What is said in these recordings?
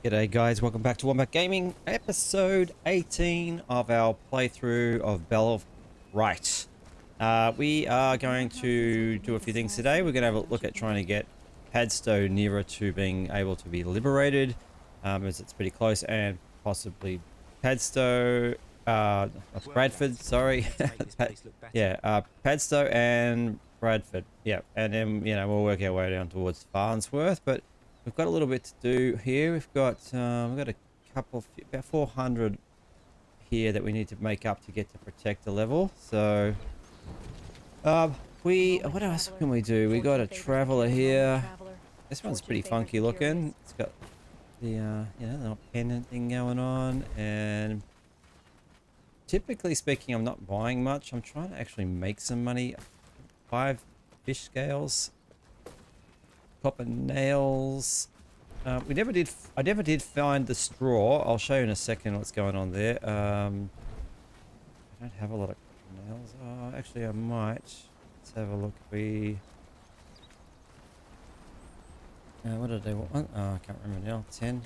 G'day guys, welcome back to Wombat Gaming, episode 18 of our playthrough of Bellwright. We are going to do a few things today. We're going to have a look at trying to get Padstow nearer to being able to be liberated, as it's pretty close, and possibly Padstow, Bradford, sorry. Padstow and Bradford, yeah, and then, we'll work our way down towards Farnsworth, but we've got a little bit to do here. We've got a couple, about 400 here that we need to make up to get to protector level. So, what else can we do? We got a traveler here. This one's pretty funky looking. It's got the little pendant thing going on. And typically speaking, I'm not buying much. I'm trying to actually make some money. 5 fish scales. Copper nails. I never did find the straw. I'll show you in a second what's going on there. I don't have a lot of copper nails. Oh, actually I might. Let's have a look. What did they want? Oh, I can't remember now. 10.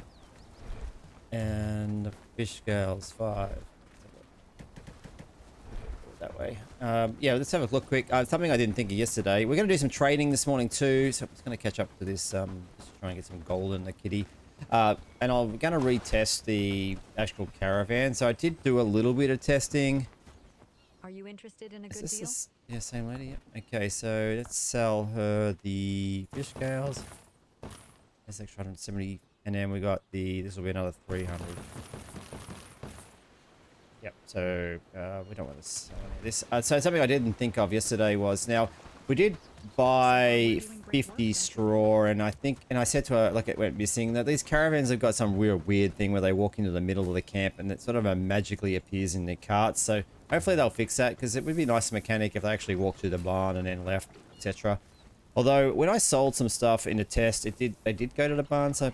And the fish scales 5. That way. Yeah, let's have a look quick. Something I didn't think of yesterday. We're going to do some trading this morning too, so I'm just going to catch up to this. Just try and get some gold in the kitty. And I'm going to retest the actual caravan. So I did do a little bit of testing. Are you interested in a good deal? Yeah, same lady. Yep. Okay, so let's sell her the fish scales. That's extra 170, and then we got this will be another 300. Yep, so we don't want to sell any of this. So something I didn't think of yesterday was, now we did buy 50 straw, and I said to her, like, it went missing, that these caravans have got some weird thing where they walk into the middle of the camp and it sort of magically appears in their carts. So hopefully they'll fix that, because it would be a nice mechanic if they actually walked through the barn and then left, etc. Although when I sold some stuff in the test, they did go to the barn to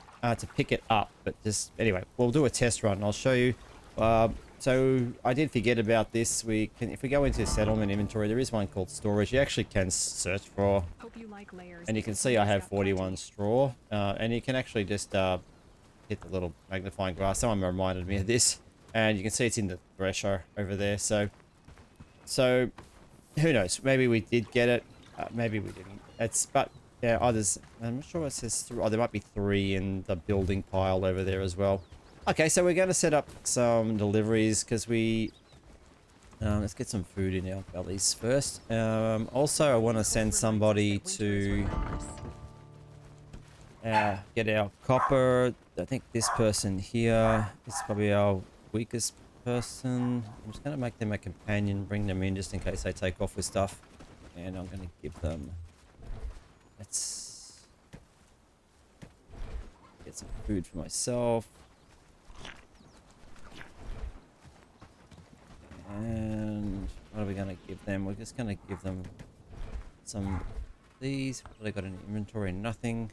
pick it up. But just anyway, we'll do a test run and I'll show you. So I did forget about this. If we go into settlement inventory, there is one called storage. You actually can search for, and you can see I have 41 straw, and you can actually just hit the little magnifying glass. Someone reminded me of this, and you can see it's in the thresher over there. So who knows? Maybe we did get it, maybe we didn't. But yeah, others. I'm not sure what it says. Oh, there might be 3 in the building pile over there as well. Okay, so we're going to set up some deliveries, because let's get some food in our bellies first. Also, I want to send somebody to get our copper. I think this person here is probably our weakest person. I'm just going to make them a companion, bring them in just in case they take off with stuff. And I'm going to give them... Let's get some food for myself. And what are we going to give them? We're just going to give them some of these. What have they got in inventory? Nothing.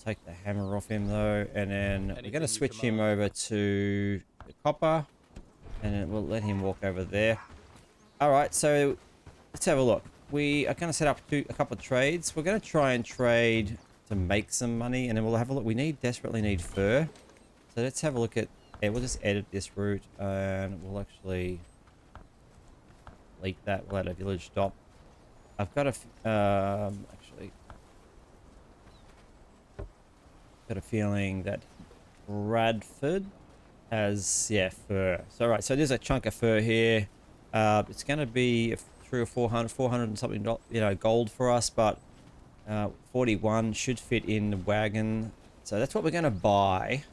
Take the hammer off him though, and then we're going to switch him over to the copper, and then we'll let him walk over there. Alright, so let's have a look. We are going to set up a couple of trades. We're going to try and trade to make some money, and then we'll have a look. We desperately need fur. So let's have a look at... Yeah, we'll just edit this route, and we'll actually delete that. We'll add a village stop. I've got actually got a feeling that Bradford has, yeah, fur. So right, so there's a chunk of fur here. It's going to be 300 or 400 and something, gold for us, but 41 should fit in the wagon. So that's what we're going to buy.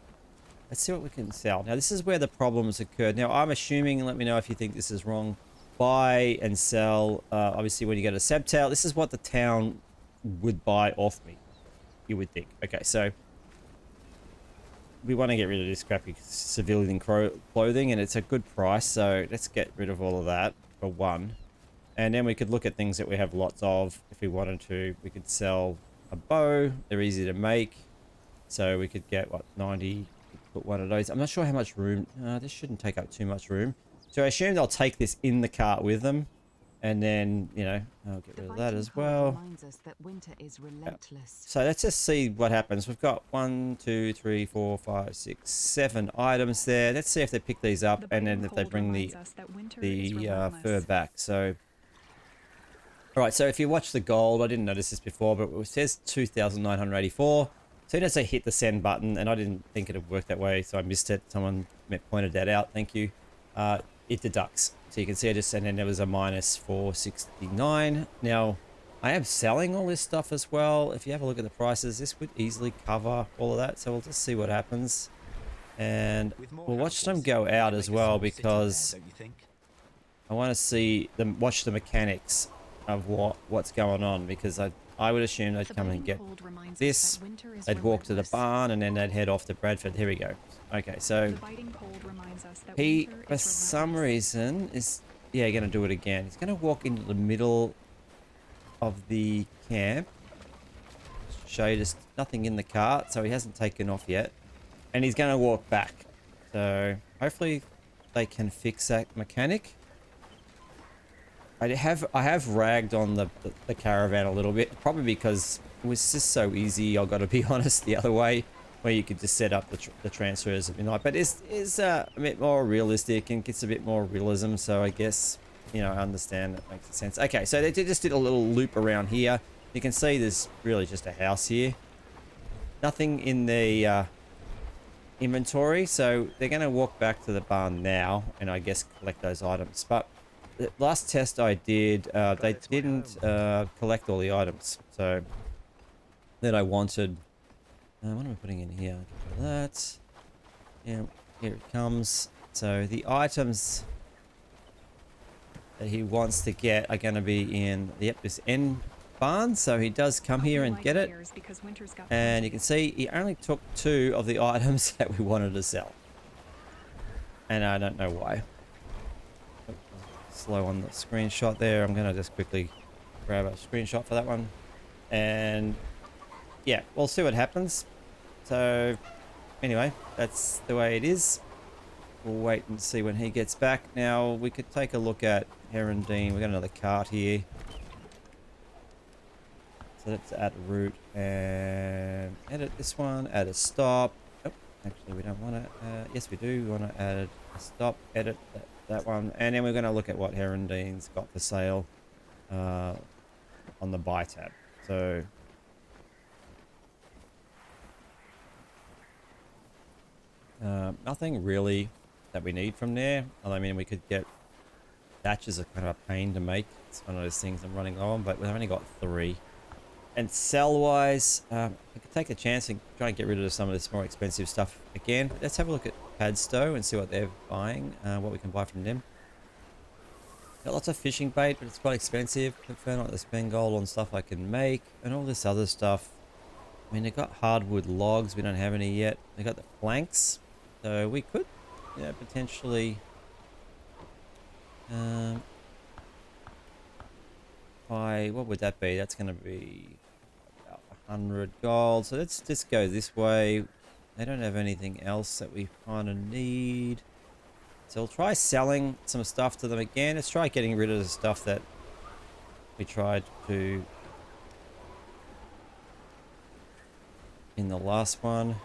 Let's see what we can sell. Now, this is where the problems occurred. Now, I'm assuming, and let me know if you think this is wrong, buy and sell. Obviously, when you go to Sebtail, this is what the town would buy off me, you would think. Okay, so we want to get rid of this crappy civilian clothing, and it's a good price, so let's get rid of all of that for one. And then we could look at things that we have lots of if we wanted to. We could sell a bow. They're easy to make. So we could get, what, 90... Put one of those. I'm not sure how much room. This shouldn't take up too much room. So I assume they'll take this in the cart with them. And then, you know, I'll get The rid of that biting as cold well. reminds us that winter is relentless. So let's just see what happens. We've got 1, 2, 3, 4, 5, 6, 7 items there. Let's see if they pick these up The and then biting if they cold bring reminds us that winter is the relentless. fur back. So, all right. So if you watch the gold, I didn't notice this before, but it says 2,984. So as I hit the send button, and I didn't think it would work that way, so I missed it. Someone pointed that out. Thank you. It deducts. So you can see I just, and then there was a minus 469. Now, I am selling all this stuff as well. If you have a look at the prices, this would easily cover all of that. So we'll just see what happens. And we'll watch them go out as well because I want to see them, watch the mechanics of what's going on, because I would assume they'd come and get this, they'd walk to the barn, and then they'd head off to Bradford. Here we go. Okay, so he, for some reason, is, yeah, going to do it again. He's going to walk into the middle of the camp. Show you there's nothing in the cart, so he hasn't taken off yet. And he's going to walk back. So hopefully they can fix that mechanic. I have ragged on the caravan a little bit, probably because it was just so easy. I've got to be honest, the other way, where you could just set up the transfers at midnight. But it's a bit more realistic and gets a bit more realism. So I guess, you know, I understand, that makes sense. Okay, so they just did a little loop around here. You can see there's really just a house here. Nothing in the inventory, so they're going to walk back to the barn now and I guess collect those items. But the last test I did, they didn't collect all the items, so that I wanted. What am I putting in here? Get rid of that. Yeah, here it comes. So the items that he wants to get are going to be in this end barn. So he does come here and get it. And you can see he only took 2 of the items that we wanted to sell. And I don't know why. Slow on the screenshot there. I'm going to just quickly grab a screenshot for that one. And yeah, we'll see what happens. So anyway, that's the way it is. We'll wait and see when he gets back. Now we could take a look at Herondine. We've got another cart here. So let's add a route and edit this one, add a stop. Oh, actually we don't want to, yes we do, we want to add a stop, edit that one. And then we're going to look at what Herondine's got for sale on the buy tab. So nothing really that we need from there. I mean, we could get batches are kind of a pain to make. It's one of those things I'm running low on, but we've only got 3. And sell-wise, I could take a chance and try and get rid of some of this more expensive stuff again. But let's have a look at Padstow and see what they're buying, what we can buy from them. Got lots of fishing bait, but it's quite expensive. Prefer not to spend gold on stuff I can make, and all this other stuff. I mean, they've got hardwood logs. We don't have any yet. They got the planks, so we could, yeah, potentially. What would that be? That's going to be about 100 gold. So let's just go this way. They don't have anything else that we kind of need. So we'll try selling some stuff to them again. Let's try getting rid of the stuff that we tried to in the last one.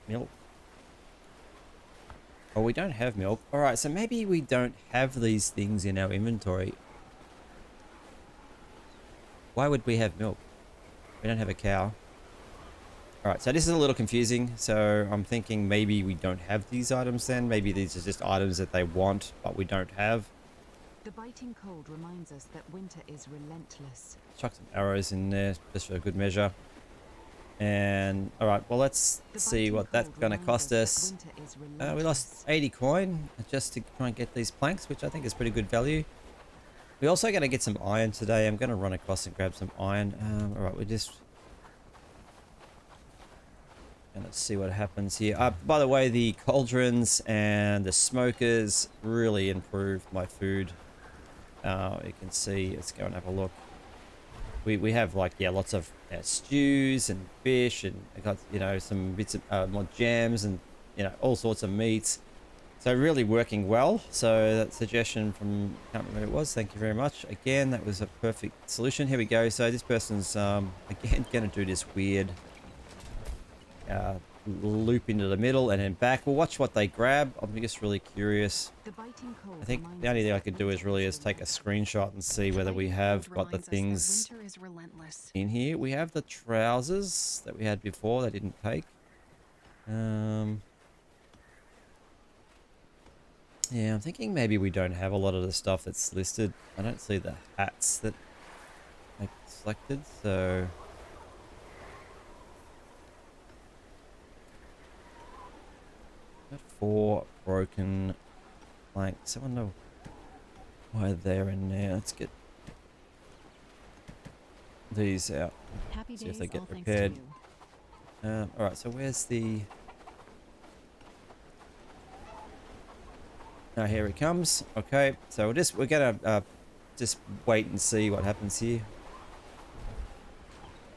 Milk. Oh, we don't have milk. All right, so maybe we don't have these things in our inventory. Why would we have milk? We don't have a cow. All right, so this is a little confusing. So I'm thinking maybe we don't have these items then. Maybe these are just items that they want, but we don't have. The biting cold reminds us that winter is relentless. Chuck some arrows in there just for a good measure. And all right, well, let's see what that's going to cost us. We lost 80 coin just to try and get these planks, which I think is pretty good value. We're also going to get some iron today. I'm going to run across and grab some iron. All right, we're just going to see what happens here. By the way, the cauldrons and the smokers really improved my food. You can see, let's go and have a look. We have like, yeah, lots of stews and fish, and I got, you know, some bits of more jams and, you know, all sorts of meats. So really working well. So that suggestion from, can't remember who it was. Thank you very much. Again, that was a perfect solution. Here we go. So this person's again going to do this weird loop into the middle and then back. We'll watch what they grab. I'm just really curious. The biting cold I think the only thing I could do is really take a screenshot and see whether we have got the things in here. We have the trousers that we had before that didn't take. Yeah, I'm thinking maybe we don't have a lot of the stuff that's listed. I don't see the hats that I selected, so... Got 4 broken planks. I wonder why they're in there. Let's get these out. See if they get repaired. Alright, so where's the... Oh, here it comes. Okay, so we're gonna just wait and see what happens here.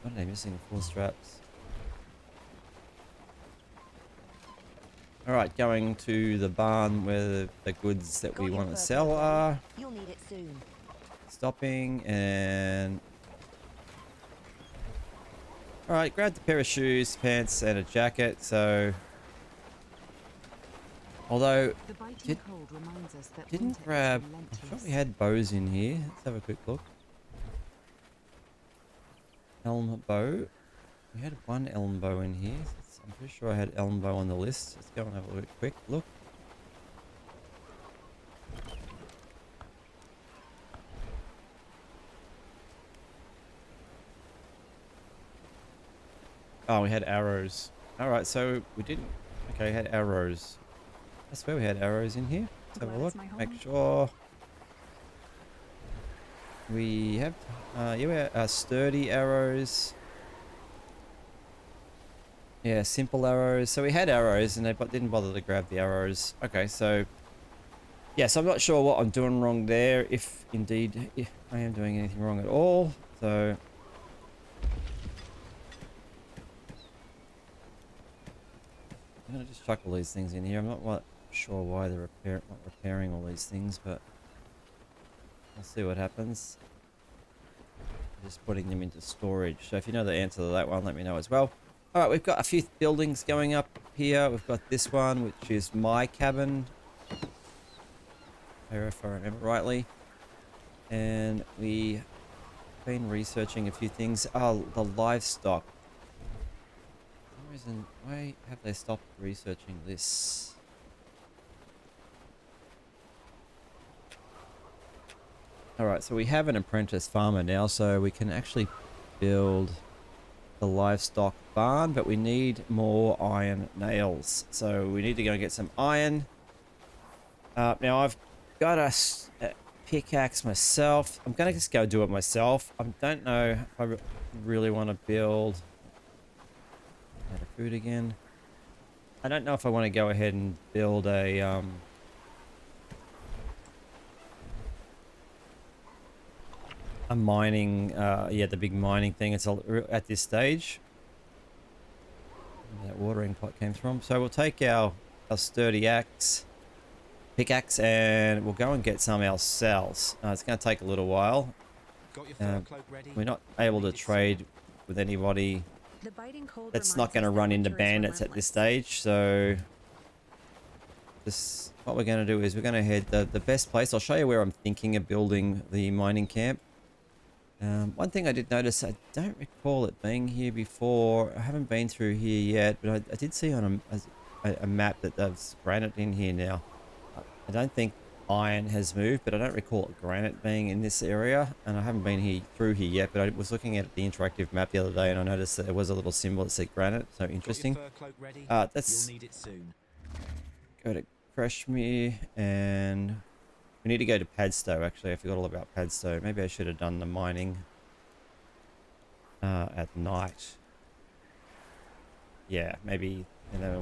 What are they missing? 4 straps. Alright, going to the barn where the goods that we want to sell are. You'll need it soon. Stopping and... Alright, grabbed a pair of shoes, pants and a jacket, so... Although, didn't grab... I'm sure we had bows in here. Let's have a quick look. Elm bow. We had 1 elm bow in here. I'm pretty sure I had elm bow on the list. Let's go and have a quick look. Oh, we had arrows. Alright, so we didn't... Okay, we had arrows. I swear we had arrows in here. Let's have a look. Make sure... We have... yeah, we have sturdy arrows. Yeah, simple arrows. So we had arrows and they didn't bother to grab the arrows. Okay, so... Yeah, so I'm not sure what I'm doing wrong there. If indeed I am doing anything wrong at all. So... I'm going to just chuck all these things in here. I'm not sure why they're not repairing all these things, but... I'll see what happens. Just putting them into storage. So if you know the answer to that one, let me know as well. Alright, we've got a few buildings going up here. We've got this one, which is my cabin. If I remember rightly. And we've been researching a few things. Oh, the livestock. For some reason, why have they stopped researching this? Alright, so we have an apprentice farmer now, so we can actually build the livestock barn, but we need more iron nails. So we need to go and get some iron. Now I've got a pickaxe myself. I'm going to just go do it myself. I don't know if I really want to build... Out of food again. I don't know if I want to go ahead and build a... A mining, yeah, the big mining thing. It's at this stage. Where that watering pot came from. So we'll take our sturdy pickaxe, and we'll go and get some ourselves. It's going to take a little while. We're not able to trade with anybody that's not going to run into bandits at this stage. So what we're going to do is we're going to head the best place. I'll show you where I'm thinking of building the mining camp. One thing I did notice, I don't recall it being here before. I haven't been through here yet, but I did see on a map that there's granite in here now. I don't think iron has moved, but I don't recall granite being in this area, and I haven't been through here yet, but I was looking at the interactive map the other day and I noticed that there was a little symbol that said granite, so interesting. That's... Go to Crashmere, and... We need to go to Padstow, actually. I forgot all about Padstow. Maybe I should have done the mining at night. Yeah, maybe. You know,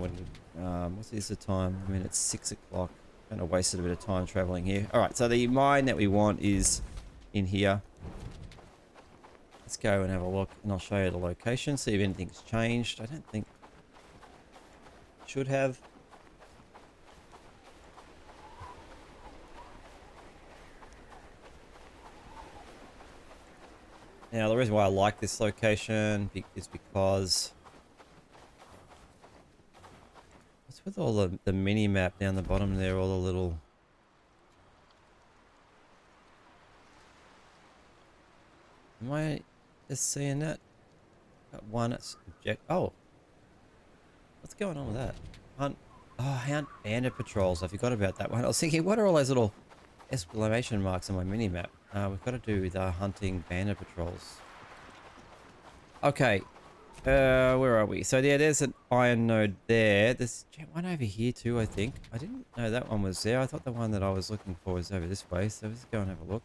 what's the time? I mean, it's 6 o'clock. Kind of wasted a bit of time traveling here. All right, so the mine that we want is in here. Let's go and have a look, and I'll show you the location, see if anything's changed. I don't think it should have. Now, the reason why I like this location is because what's with all the mini map down the bottom there, all the little. Am I just seeing that? Got one object. Oh, what's going on with that? Hunt. Oh, hunt bandit patrols. I forgot about that one. I was thinking, what are all those little exclamation marks on my mini map? We've got to do the hunting bandit patrols. Okay. Where are we? So yeah, there's an iron node there. There's one over here too, I think. I didn't know that one was there. I thought the one that I was looking for was over this way. So let's go and have a look.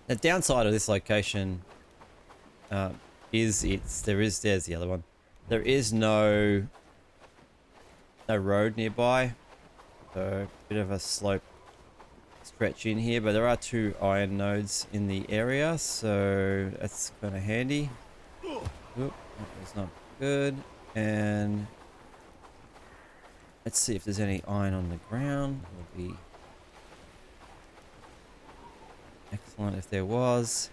The downside of this location there's the other one. There is no road nearby. So a bit of a slope stretch in here, but there are 2 iron nodes in the area, so that's kind of handy. Oop, that was not good. And let's see if there's any iron on the ground. That would be excellent if there was.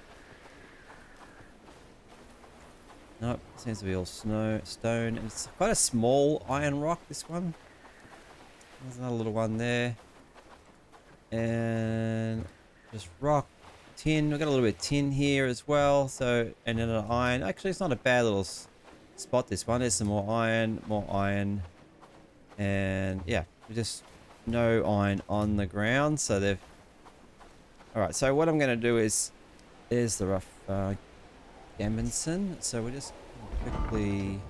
Nope, seems to be all stone. And it's quite a small iron rock, this one. There's another little one there. And just rock, tin. We've got a little bit of tin here as well. So, and then an iron. Actually, it's not a bad little spot, this one. There's some more iron. And yeah, just no iron on the ground. So they've... Alright, so what I'm going to do is... There's the rough Gambinson. So we're just quickly...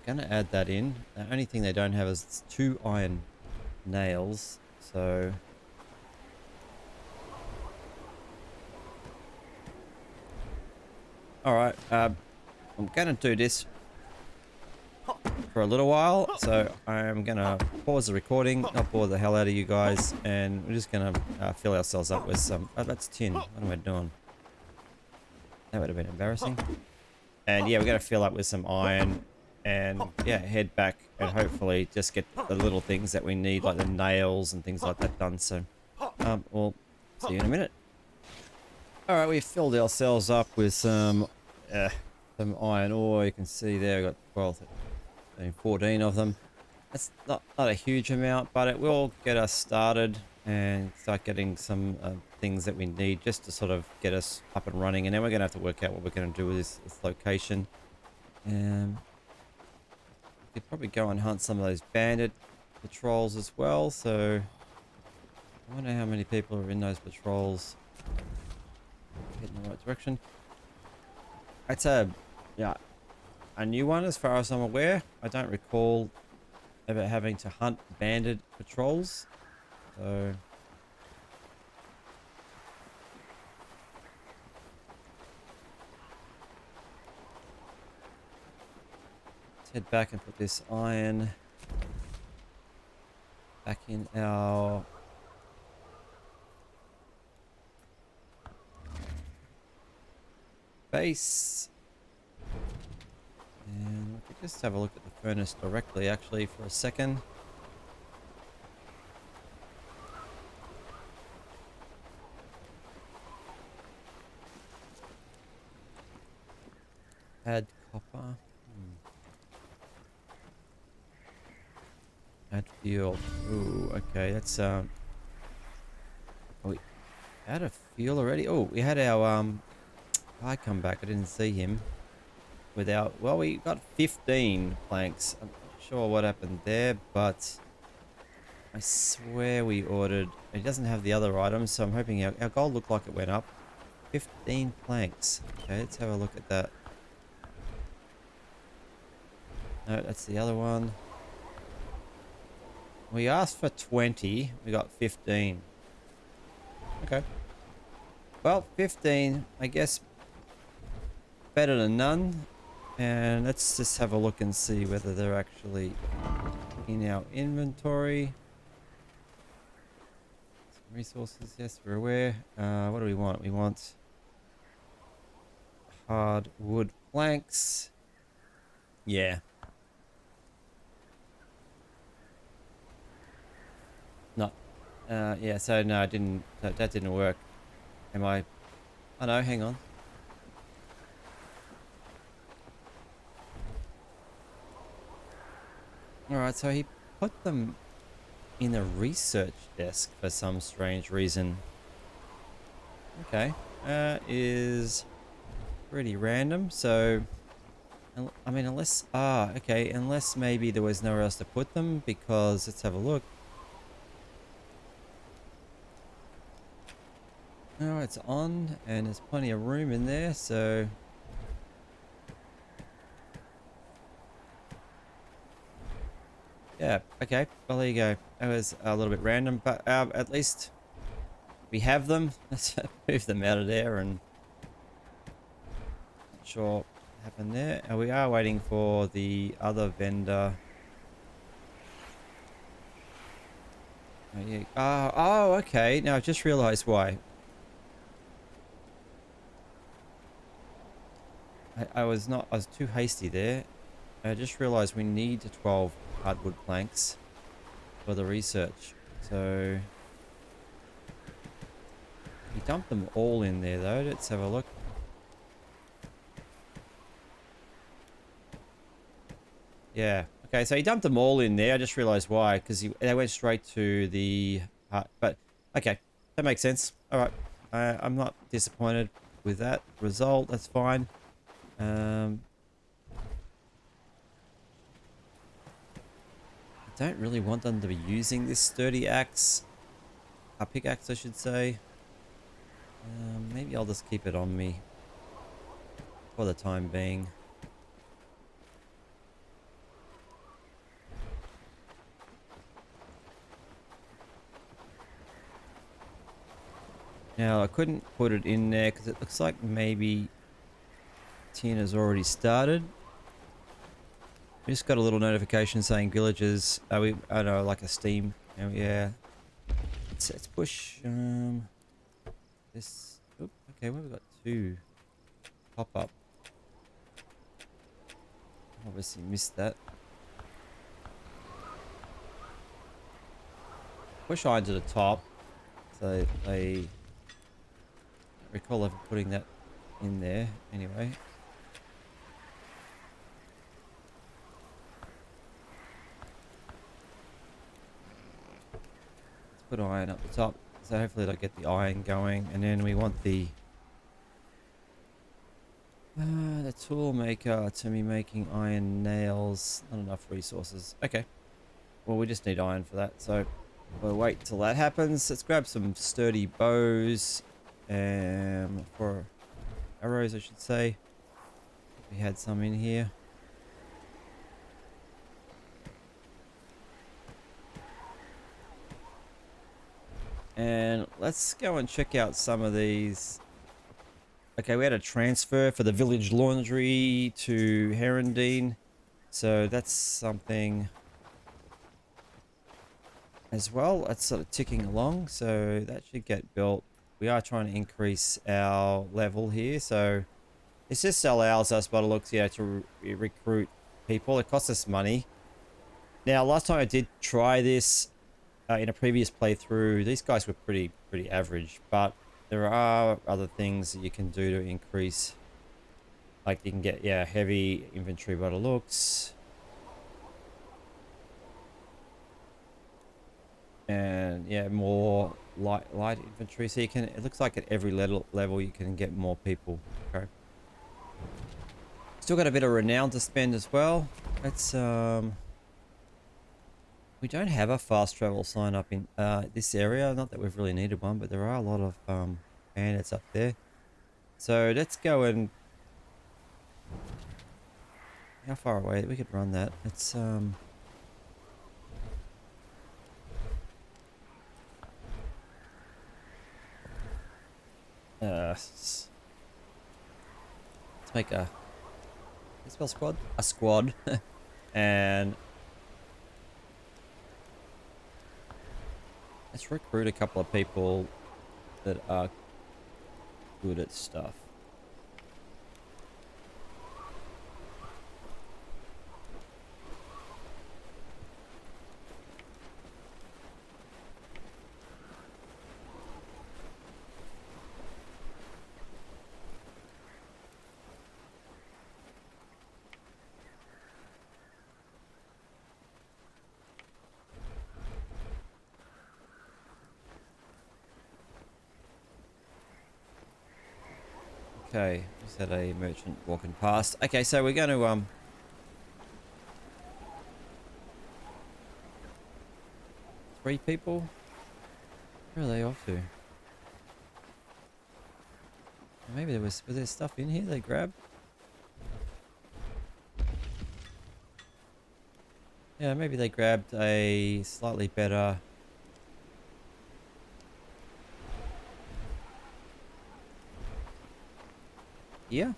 I'm going to add that in. The only thing they don't have is 2 iron nails. So... Alright, I'm going to do this for a little while. So I'm going to pause the recording, not bore the hell out of you guys. And we're just going to fill ourselves up with some... Oh, that's tin. What am I doing? That would have been embarrassing. And yeah, we're going to fill up with some iron. And yeah, head back and hopefully just get the little things that we need, like the nails and things like that done. So, we'll see you in a minute. All right, we've filled ourselves up with some iron ore. You can see there, we've got 12, 13, 14 of them. That's not a huge amount, but it will get us started and start getting some things that we need just to sort of get us up and running. And then we're going to have to work out what we're going to do with this location. Could probably go and hunt some of those bandit patrols as well. So I wonder how many people are in those patrols. Heading in the right direction. It's a new one as far as I'm aware. I don't recall ever having to hunt bandit patrols. So head back and put this iron back in our base. And we could just have a look at the furnace directly actually for a second. Add copper. Add fuel. Ooh, okay, that's oh, we had a fuel already. Oh, we had our guy come back. I didn't see him. Without, well, we got 15 planks. I'm not sure what happened there, but I swear we ordered. It doesn't have the other items, so I'm hoping our gold looked like it went up. 15 planks. Okay, let's have a look at that. No, that's the other one. We asked for 20. We got 15. Okay. Well, 15, I guess, better than none. And let's just have a look and see whether they're actually in our inventory. Some resources, yes, we're aware. What do we want? We want hardwood planks. Yeah. Not. Yeah. So no, that didn't work. Am I? Oh no. Hang on. All right. So he put them in a research desk for some strange reason. Okay. Is pretty random. So, I mean, okay, unless maybe there was nowhere else to put them because let's have a look. No, it's on and there's plenty of room in there. So, yeah, okay. Well, there you go. That was a little bit random, but at least we have them. Let's move them out of there and not sure what happened there. We are waiting for the other vendor. Oh, yeah. Oh, okay. Now I've just realized why. I was too hasty there. I just realized we need 12 hardwood planks for the research. So he dumped them all in there though. Let's have a look. Yeah. Okay, so he dumped them all in there. I just realized why, because they went straight to the hut. But okay, that makes sense. All right. I'm not disappointed with that result. That's fine. I don't really want them to be using this sturdy axe. A pickaxe, I should say. Maybe I'll just keep it on me for the time being. Now, I couldn't put it in there because it looks like maybe Tina's already started. We just got a little notification saying villagers. I know, like a Steam. Oh, yeah. Let's push this. Oop, okay, we've got two pop up. Obviously missed that. Push iron to the top. So they recall ever putting that in there anyway. Let's put iron up the top. So hopefully it'll get the iron going. And then we want the tool maker to be making iron nails. Not enough resources. Okay. Well, we just need iron for that. So we'll wait till that happens. Let's grab some sturdy bows. For arrows, I should say. We had some in here. And let's go and check out some of these. Okay, we had a transfer for the village laundry to Herondine. So that's something as well. That's sort of ticking along. So that should get built. We are trying to increase our level here. So it just allows us, by the looks, yeah, to recruit people. It costs us money. Now, last time I did try this in a previous playthrough, these guys were pretty average, but there are other things that you can do to increase. Like you can get, yeah, heavy inventory by the looks. And yeah, more light inventory. So you can, it looks like at every level you can get more people. Okay. Still got a bit of renown to spend as well. Let's we don't have a fast travel sign up in this area. Not that we've really needed one, but there are a lot of bandits up there. So let's go and... How far away? We could run that. Let's make a... spell squad? A squad. And... let's recruit a couple of people that are good at stuff. Okay, just had a merchant walking past. Okay, so we're going to 3 people. Where are they off to? Maybe was there stuff in here they grabbed? Yeah, maybe they grabbed a slightly better. Yeah.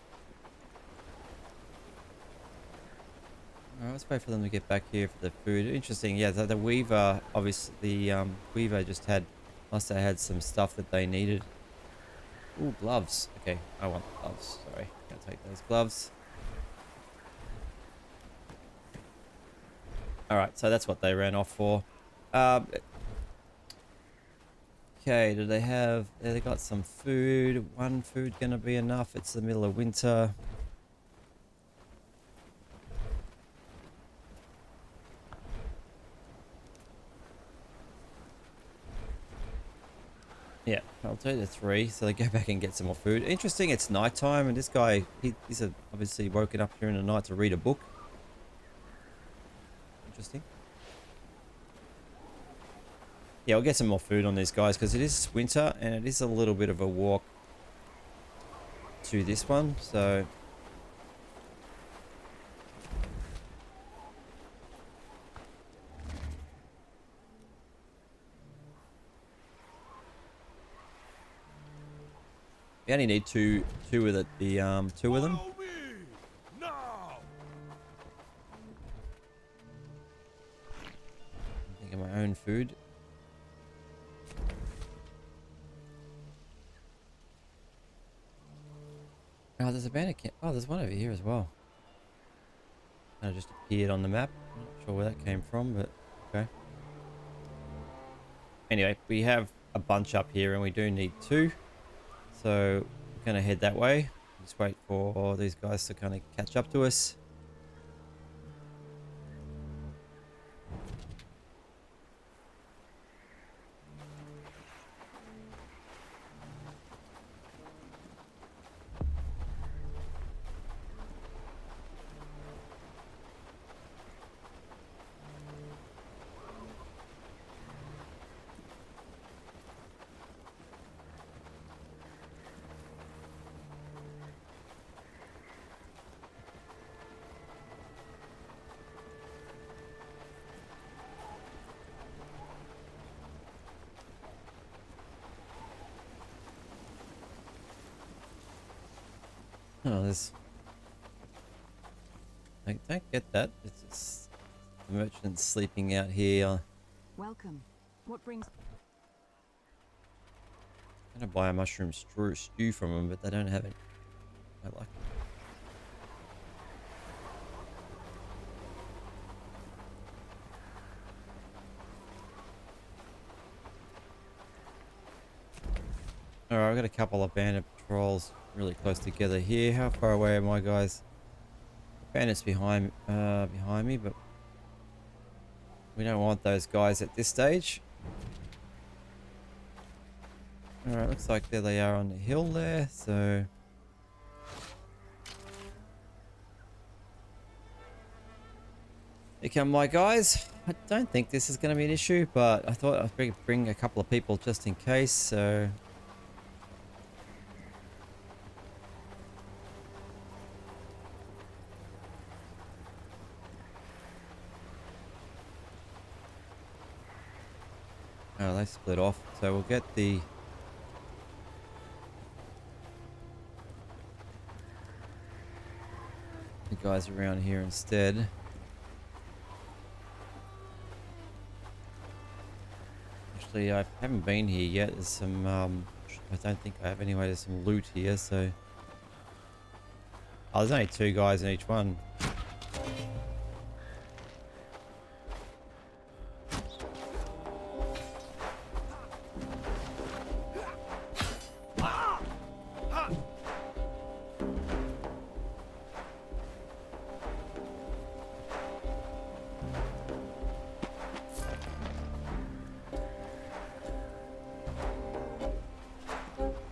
Alright, let's wait for them to get back here for the food. Interesting. Yeah, the weaver, obviously, the weaver just must have had some stuff that they needed. Ooh, gloves. Okay, I want the gloves. Sorry, can't take those gloves. Alright, so that's what they ran off for. Okay, do they have... They got some food. One food gonna be enough. It's the middle of winter. Yeah, I'll do the 3. So they go back and get some more food. Interesting, it's nighttime, and this guy, he's obviously woken up during the night to read a book. Interesting. Yeah, I'll get some more food on these guys because it is winter and it is a little bit of a walk to this one, so... We only need two of the 2 of them. I'm thinking my own food. Oh, there's a bandit camp. Oh, there's one over here as well. Kind of just appeared on the map. I'm not sure where that came from, but okay. Anyway, we have a bunch up here and we do need 2. So we're going to head that way. Just wait for these guys to kind of catch up to us. Oh, there's... I don't get that. It's just the merchant's sleeping out here. Welcome. What brings... I'm going to buy a mushroom stew from them, but they don't have it. I like it. Alright, I've got a couple of bandit patrols really close together here. How far away am I, guys? Bandits behind me, but we don't want those guys at this stage. Alright, looks like there they are on the hill there, so... Here come my guys. I don't think this is going to be an issue, but I thought I'd bring a couple of people just in case, so... Oh, they split off, so we'll get the guys around here instead. Actually, I haven't been here yet. There's some, I don't think I have anyway. There's some loot here, so... Oh, there's only 2 guys in each one.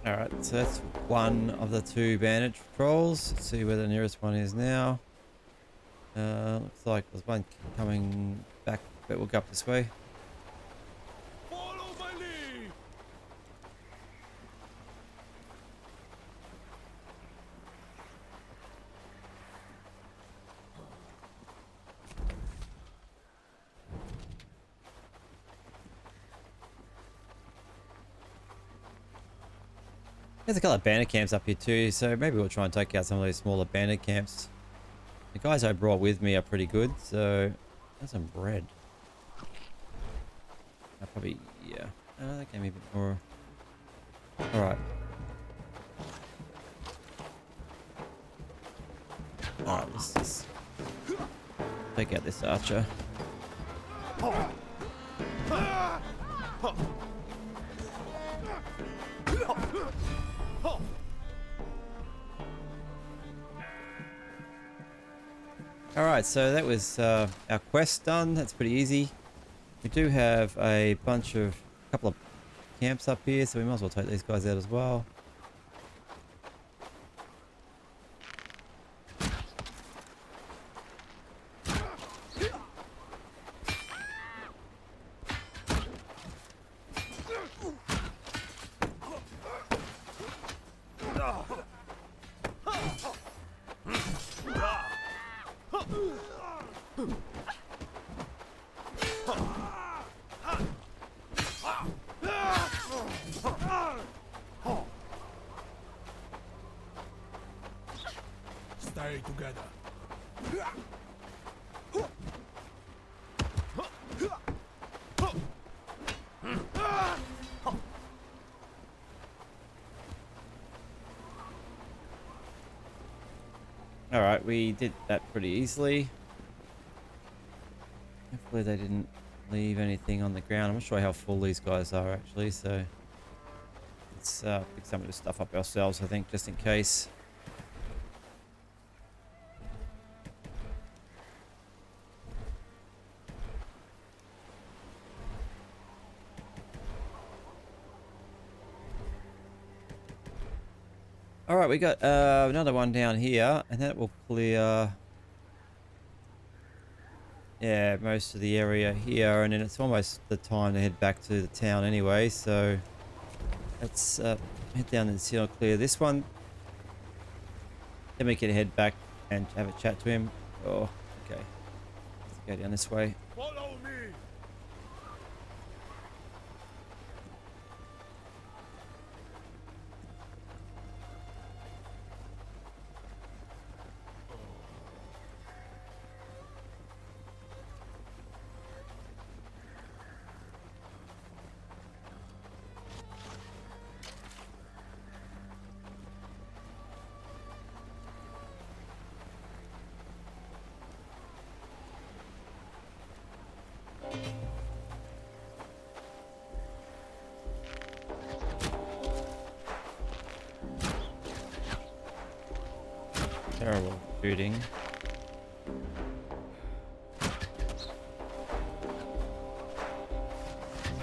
Alright, So that's one of the two bandage patrols. Let's see where the nearest one is now. Looks like there's one coming back, but we'll go up this way. Follow my lead. There's a couple of bandit camps up here too, so maybe we'll try and take out some of those smaller bandit camps. The guys I brought with me are pretty good, so there's some bread. I probably, yeah. That gave me a bit more. Alright. Alright, let's just take out this archer. Alright, so that was our quest done. That's pretty easy. We do have a couple of camps up here, so we might as well take these guys out as well. Stay together. Alright, we did that pretty easily. Hopefully they didn't leave anything on the ground. I'm not sure how full these guys are actually, so let's pick some of this stuff up ourselves, I think, just in case. Alright, we got another one down here, and that will clear, yeah, most of the area here, and then it's almost the time to head back to the town anyway, so let's head down and see, I'll clear this one. Then we can head back and have a chat to him. Oh, okay. Let's go down this way. Follow me. Terrible shooting.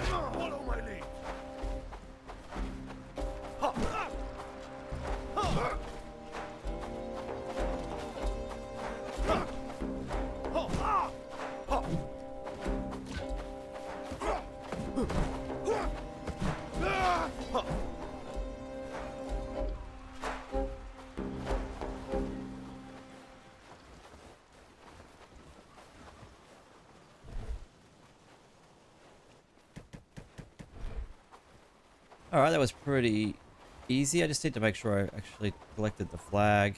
Follow my lead. Alright, that was pretty easy. I just need to make sure I actually collected the flag.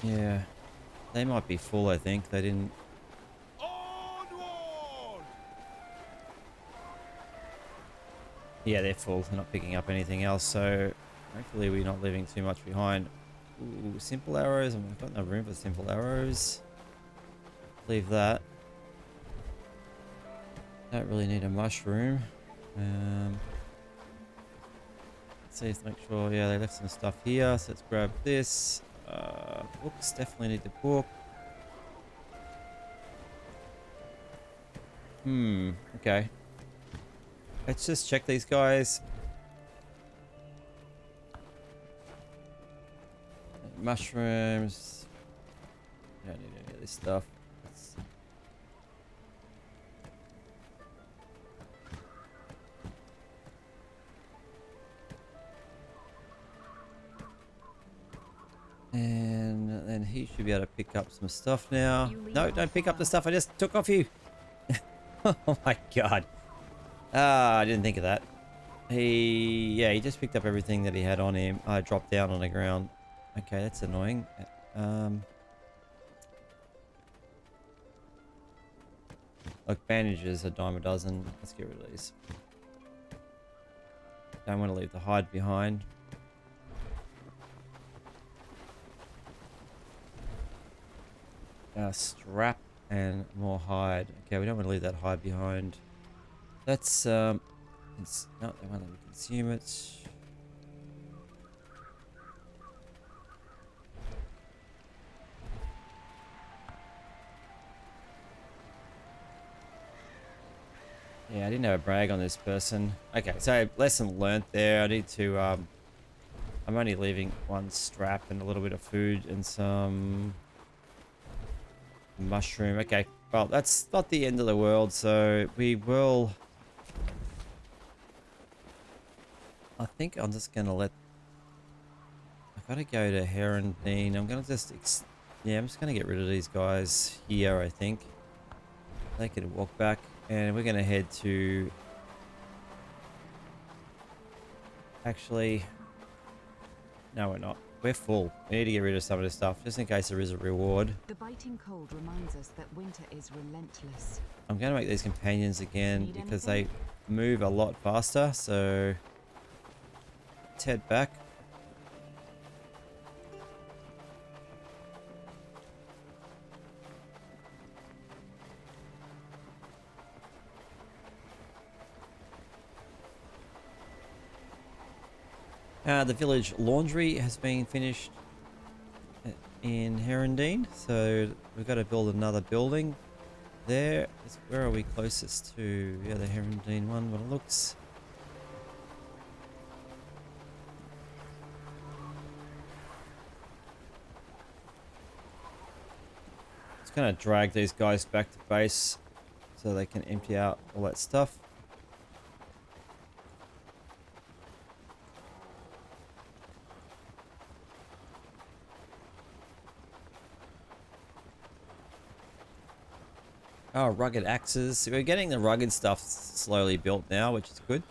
Yeah. They might be full, I think. They didn't... Onward! Yeah, they're full. They're not picking up anything else, so hopefully we're not leaving too much behind. Ooh, simple arrows. I've got no room for simple arrows. Leave that. Don't really need a mushroom. Let's see, let's make sure. Yeah, they left some stuff here, so let's grab this. Books, definitely need the book. Okay. Let's just check these guys. Mushrooms. Don't need any of this stuff. Let's... And then he should be able to pick up some stuff now. No, don't pick up the stuff I just took off you. Oh my god. Ah, I didn't think of that. He just picked up everything that he had on him. I dropped down on the ground. Okay, that's annoying. Look, bandages, a dime a dozen. Let's get rid of these. Don't want to leave the hide behind. Strap and more hide. Okay, we don't want to leave that hide behind. That's it's not the one that we consume it. Yeah, I didn't have a brag on this person. Okay, so lesson learnt there. I need to I'm only leaving one strap and a little bit of food and some mushroom. Okay, well, that's not the end of the world, so we will... I think I'm just gonna let... I've got to go to Herondine. I'm gonna just... Yeah, I'm just gonna get rid of these guys here, I think. They can walk back, and we're gonna head to... Actually... No, we're not. We're full. We need to get rid of some of this stuff, just in case there is a reward. The biting cold reminds us that winter is relentless. I'm going to make these companions again Need because anything? they move a lot faster, so let's head back. The village laundry has been finished in Herondine, so we've got to build another building. There is, where are we closest to? Yeah, the Herondine one, what it looks. Just gonna drag these guys back to base so they can empty out all that stuff. Oh, rugged axes. We're getting the rugged stuff slowly built now, which is good.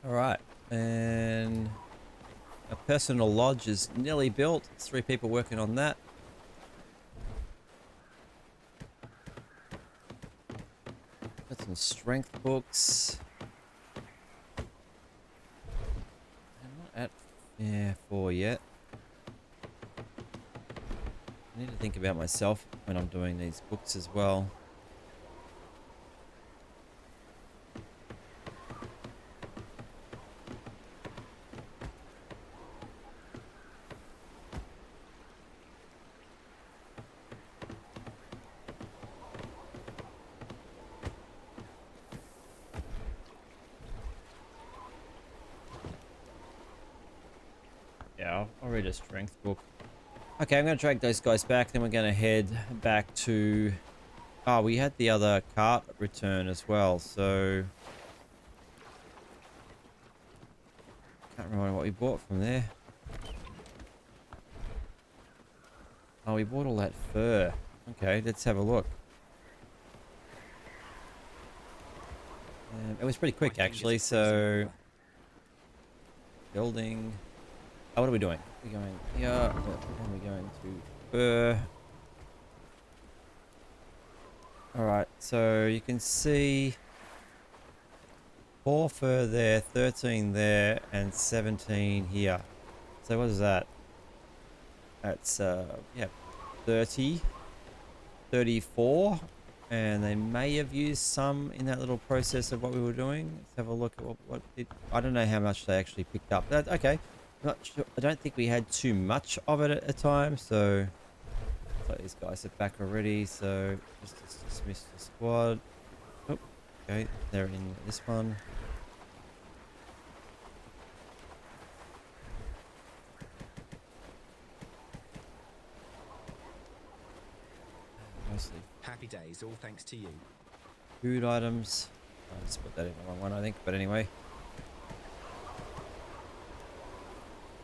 All right, and a personal lodge is nearly built. 3 people working on that. Got some strength books. I'm not at 4 yet. I need to think about myself when I'm doing these books as well. Yeah, I'll read a strength book. Okay, I'm going to drag those guys back. Then we're going to head back to... Oh, we had the other cart return as well, so... Can't remember what we bought from there. Oh, we bought all that fur. Okay, let's have a look. It was pretty quick, actually, so... Building... Oh, what are we doing? We're going here, and we're going to fur. Alright, so you can see 4 fur there, 13 there, and 17 here. So what is that? That's, yeah, 30, 34, And they may have used some in that little process of what we were doing. Let's have a look at what did, I don't know how much they actually picked up. That, okay. I'm not sure. I don't think we had too much of it at a time, so these guys are back already, so just dismiss the squad. Oh, okay, they're in this one. Mostly Happy days, all thanks to you. food items. I just put that in the wrong one, I think, but anyway.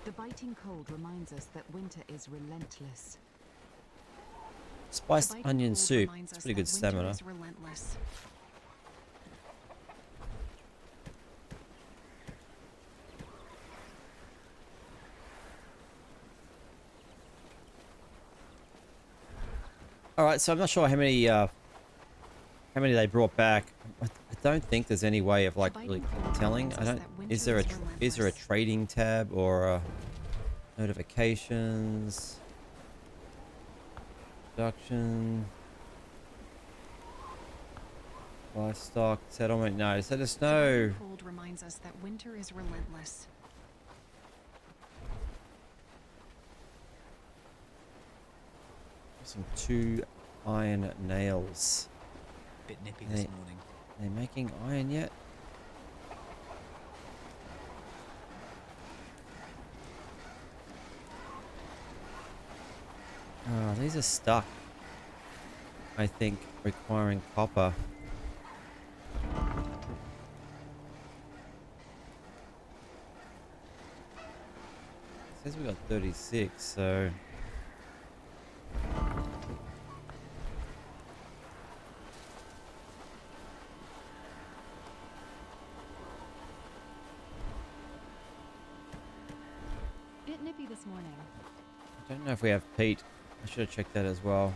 The biting cold reminds us that winter is relentless. Spiced onion soup. It's pretty good stamina. Relentless. All right, so I'm not sure how many they brought back. I don't think there's any way of like really telling. I don't. Is there a trading tab or notifications, production, livestock settlement? No, so there's no. Cold reminds us that winter is relentless. Some 2 iron nails. Bit nippy this morning. They're making iron yet? Oh, these are stuck. I think requiring copper. It says we got 36, so. Bit nippy this morning. I don't know if we have peat. I should have checked that as well.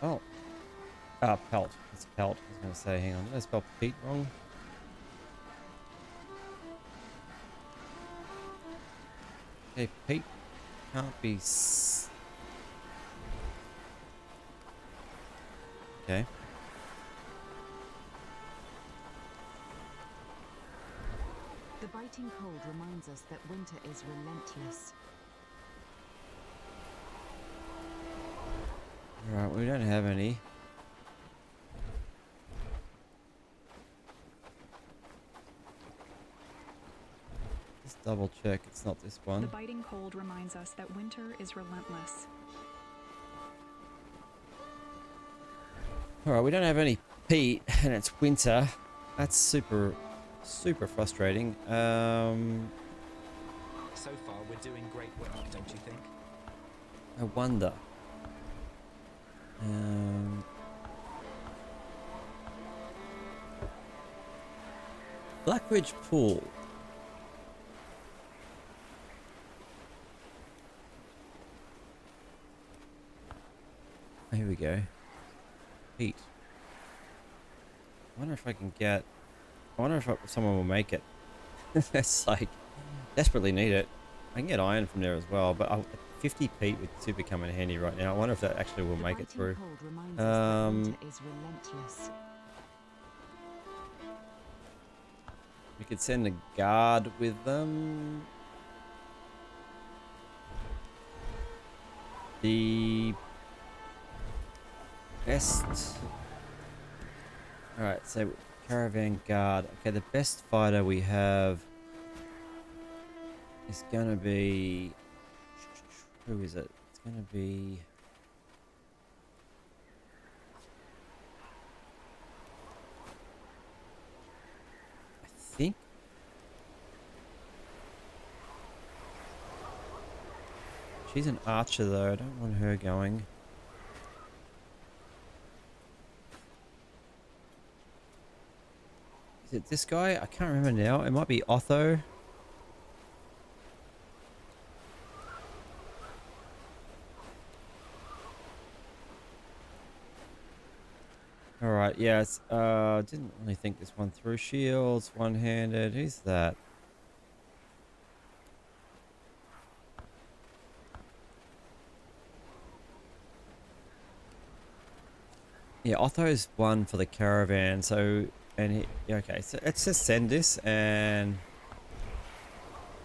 Oh. Pelt. It's pelt. I was going to say, hang on. Did I spell peat wrong? Okay, peat can't be okay. The biting cold reminds us that winter is relentless. Alright, we don't have any. Let's double check it's not this one. The biting cold reminds us that winter is relentless. Alright, we don't have any peat and it's winter. That's super frustrating. So far, we're doing great work, don't you think? I wonder. Blackridge Pool. Here we go. Peat. I wonder if I can get. I wonder if someone will make it. It's like desperately need it. I can get iron from there as well, but 50 peat would super come in handy right now. I wonder if that actually will make it through. We could send a guard with them. The best. Alright, so caravan guard. Okay, the best fighter we have is gonna be. Who is it? It's gonna be. I think. She's an archer though. I don't want her going. Is it this guy? I can't remember now. It might be Otho. Yeah, it's, didn't really think this one through. Shields, one-handed. Who's that? Yeah, Otto's one for the caravan. So, and he, yeah, okay, so let's just send this and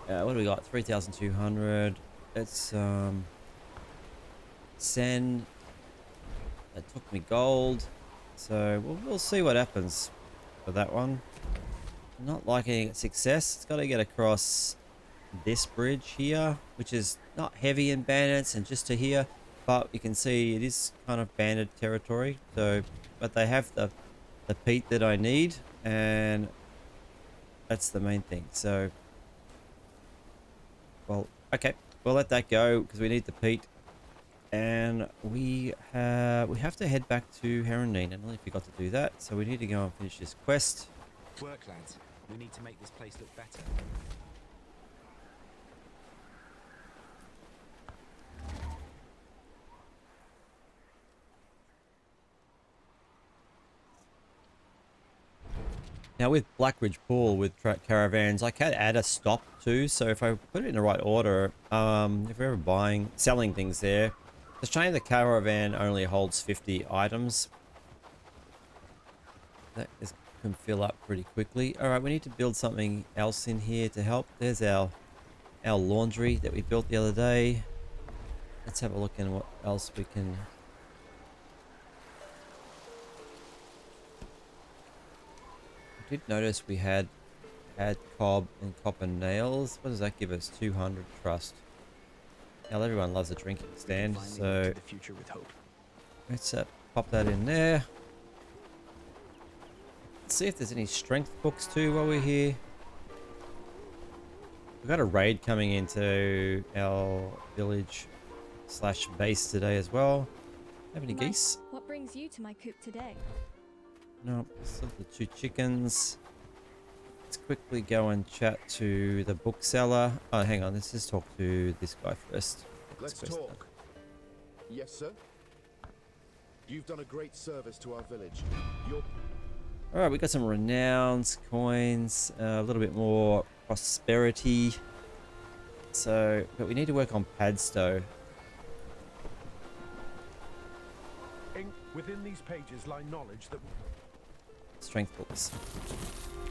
what do we got? 3,200. Let's send. That took me gold. So we'll see what happens for that one. Not liking success. It's got to get across this bridge here, which is not heavy in bandits and just to here, but you can see it is kind of bandit territory. So, but they have the peat that I need, and that's the main thing. So, well, okay, we'll let that go because we need the peat, and we have to head back to Heronine. I nearly forgot to do that, so we need to go and finish this quest. Work, lads. We need to make this place look better. Now with Blackridge Pool with caravans, I can add a stop too. So if I put it in the right order, if we're ever selling things there, it's a shame the caravan only holds 50 items. That can fill up pretty quickly. All right, we need to build something else in here to help. There's our laundry that we built the other day. Let's have a look at what else we can. I did notice we had cob and copper nails. What does that give us? 200 trust. Now everyone loves a drinking stand, so The future with hope. let's pop that in there. Let's see if there's any strength books too while we're here. We've got a raid coming into our village / base today as well. Have any geese? What brings you to my coop today? No, still the 2 chickens. Let's quickly go and chat to the bookseller. Oh, hang on. Let's just talk to this guy first. Let's talk. Yes, sir. You've done a great service to our village. All right, we got some renowns, coins, a little bit more prosperity. So, but we need to work on Padstow. Within these pages lie knowledge that Strength books.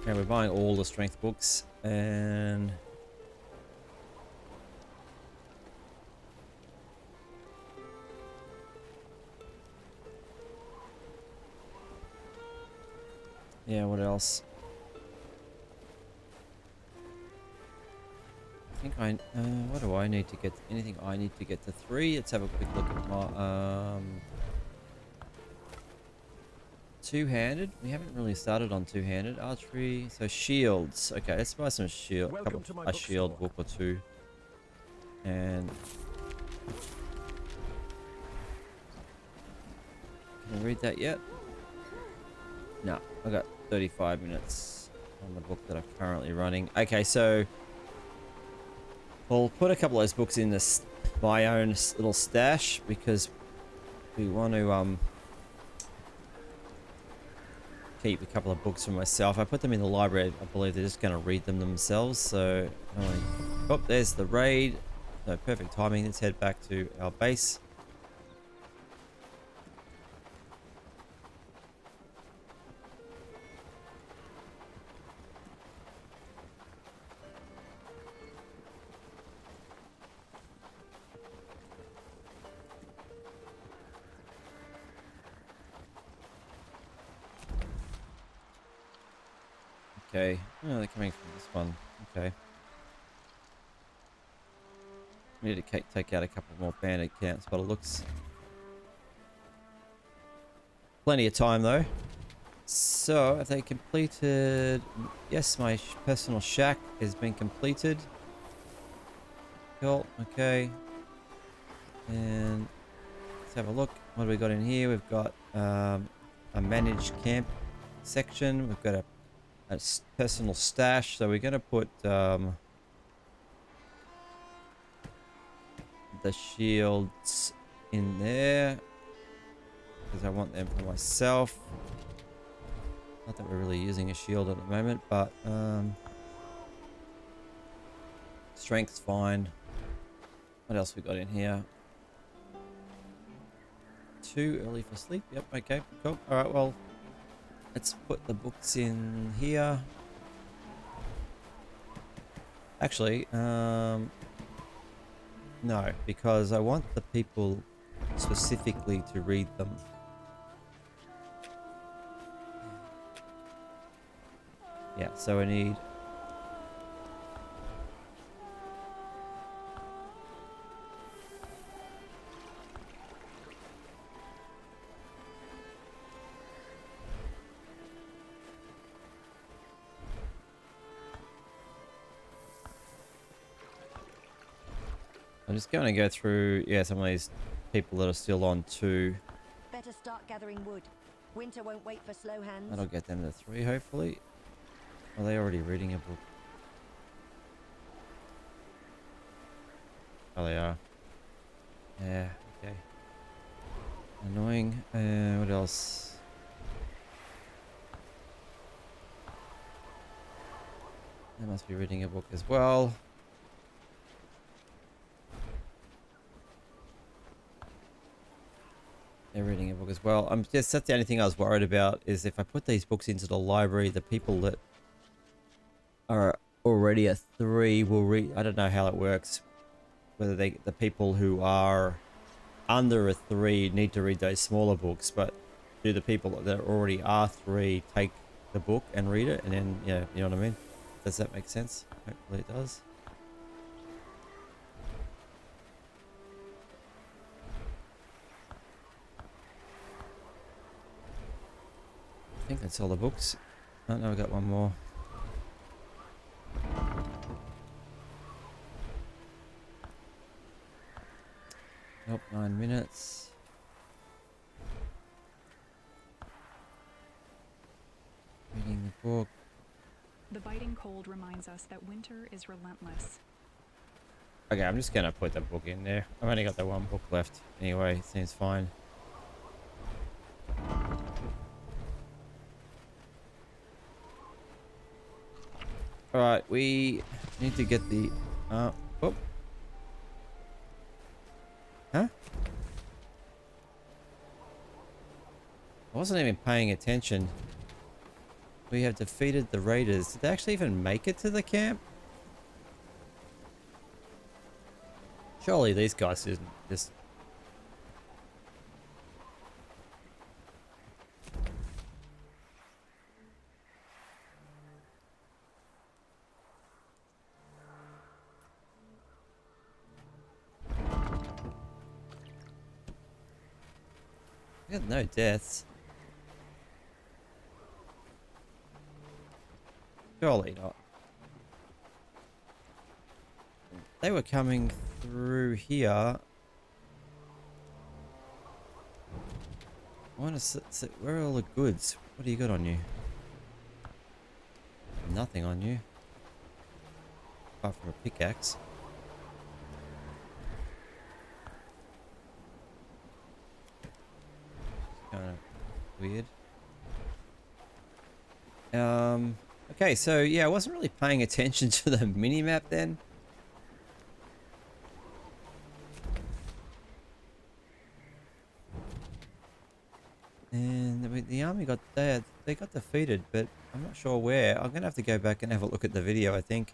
Okay, we're buying all the strength books and yeah, what else? I think what do I need to get? Anything I need to get to 3? Let's have a quick look at my two-handed. We haven't really started on two-handed archery. So shields. Okay, let's buy some shield. A shield book or 2. And can I read that yet? No, I got 35 minutes on the book that I'm currently running. Okay, so we'll put a couple of those books in this my own little stash because we want to keep a couple of books for myself. I put them in the library. I believe they're just going to read them themselves. So, oh, there's the raid. So perfect timing. Let's head back to our base. Okay. Oh, they're coming from this one. Okay. We need to take out a couple more bandit camps, but it looks plenty of time though. So, have they completed? Yes, my personal shack has been completed. Cool. Okay. And let's have a look. What do we got in here? We've got a managed camp section. We've got a personal stash, so we're going to put the shields in there because I want them for myself. Not that we're really using a shield at the moment, but strength's fine. What else we got in here? Too early for sleep. Yep, okay, cool. Alright, well, let's put the books in here. Actually, no, because I want the people specifically to read them. Yeah, so I need... I'm just going to go through, yeah, some of these people that are still on 2. Better start gathering wood. Winter won't wait for slow hands. That'll get them to 3, hopefully. Are they already reading a book? Oh, they are. Yeah, okay. Annoying. What else? They must be reading a book as well. They're reading a book as well. That's the only thing I was worried about, is if I put these books into the library, the people that are already a 3 will read. I don't know how it works. Whether the people who are under a 3 need to read those smaller books, but do the people that already are 3 take the book and read it, and then, yeah, you know what I mean? Does that make sense? Hopefully it does. I think that's all the books. Oh no, we got one more. Nope, 9 minutes. Reading the book. The biting cold reminds us that winter is relentless. Okay, I'm just gonna put the book in there. I've only got the 1 book left anyway. Seems fine. Alright, we need to get the... whoop. Huh? I wasn't even paying attention. We have defeated the raiders. Did they actually even make it to the camp? Surely these guys didn't just... We had no deaths. Surely not. They were coming through here. I want to see, where are all the goods? What do you got on you? Nothing on you. Apart from a pickaxe. Kind of weird. Okay, so yeah, I wasn't really paying attention to the mini-map then. And the army got they got defeated, but I'm not sure where. I'm gonna have to go back and have a look at the video, I think,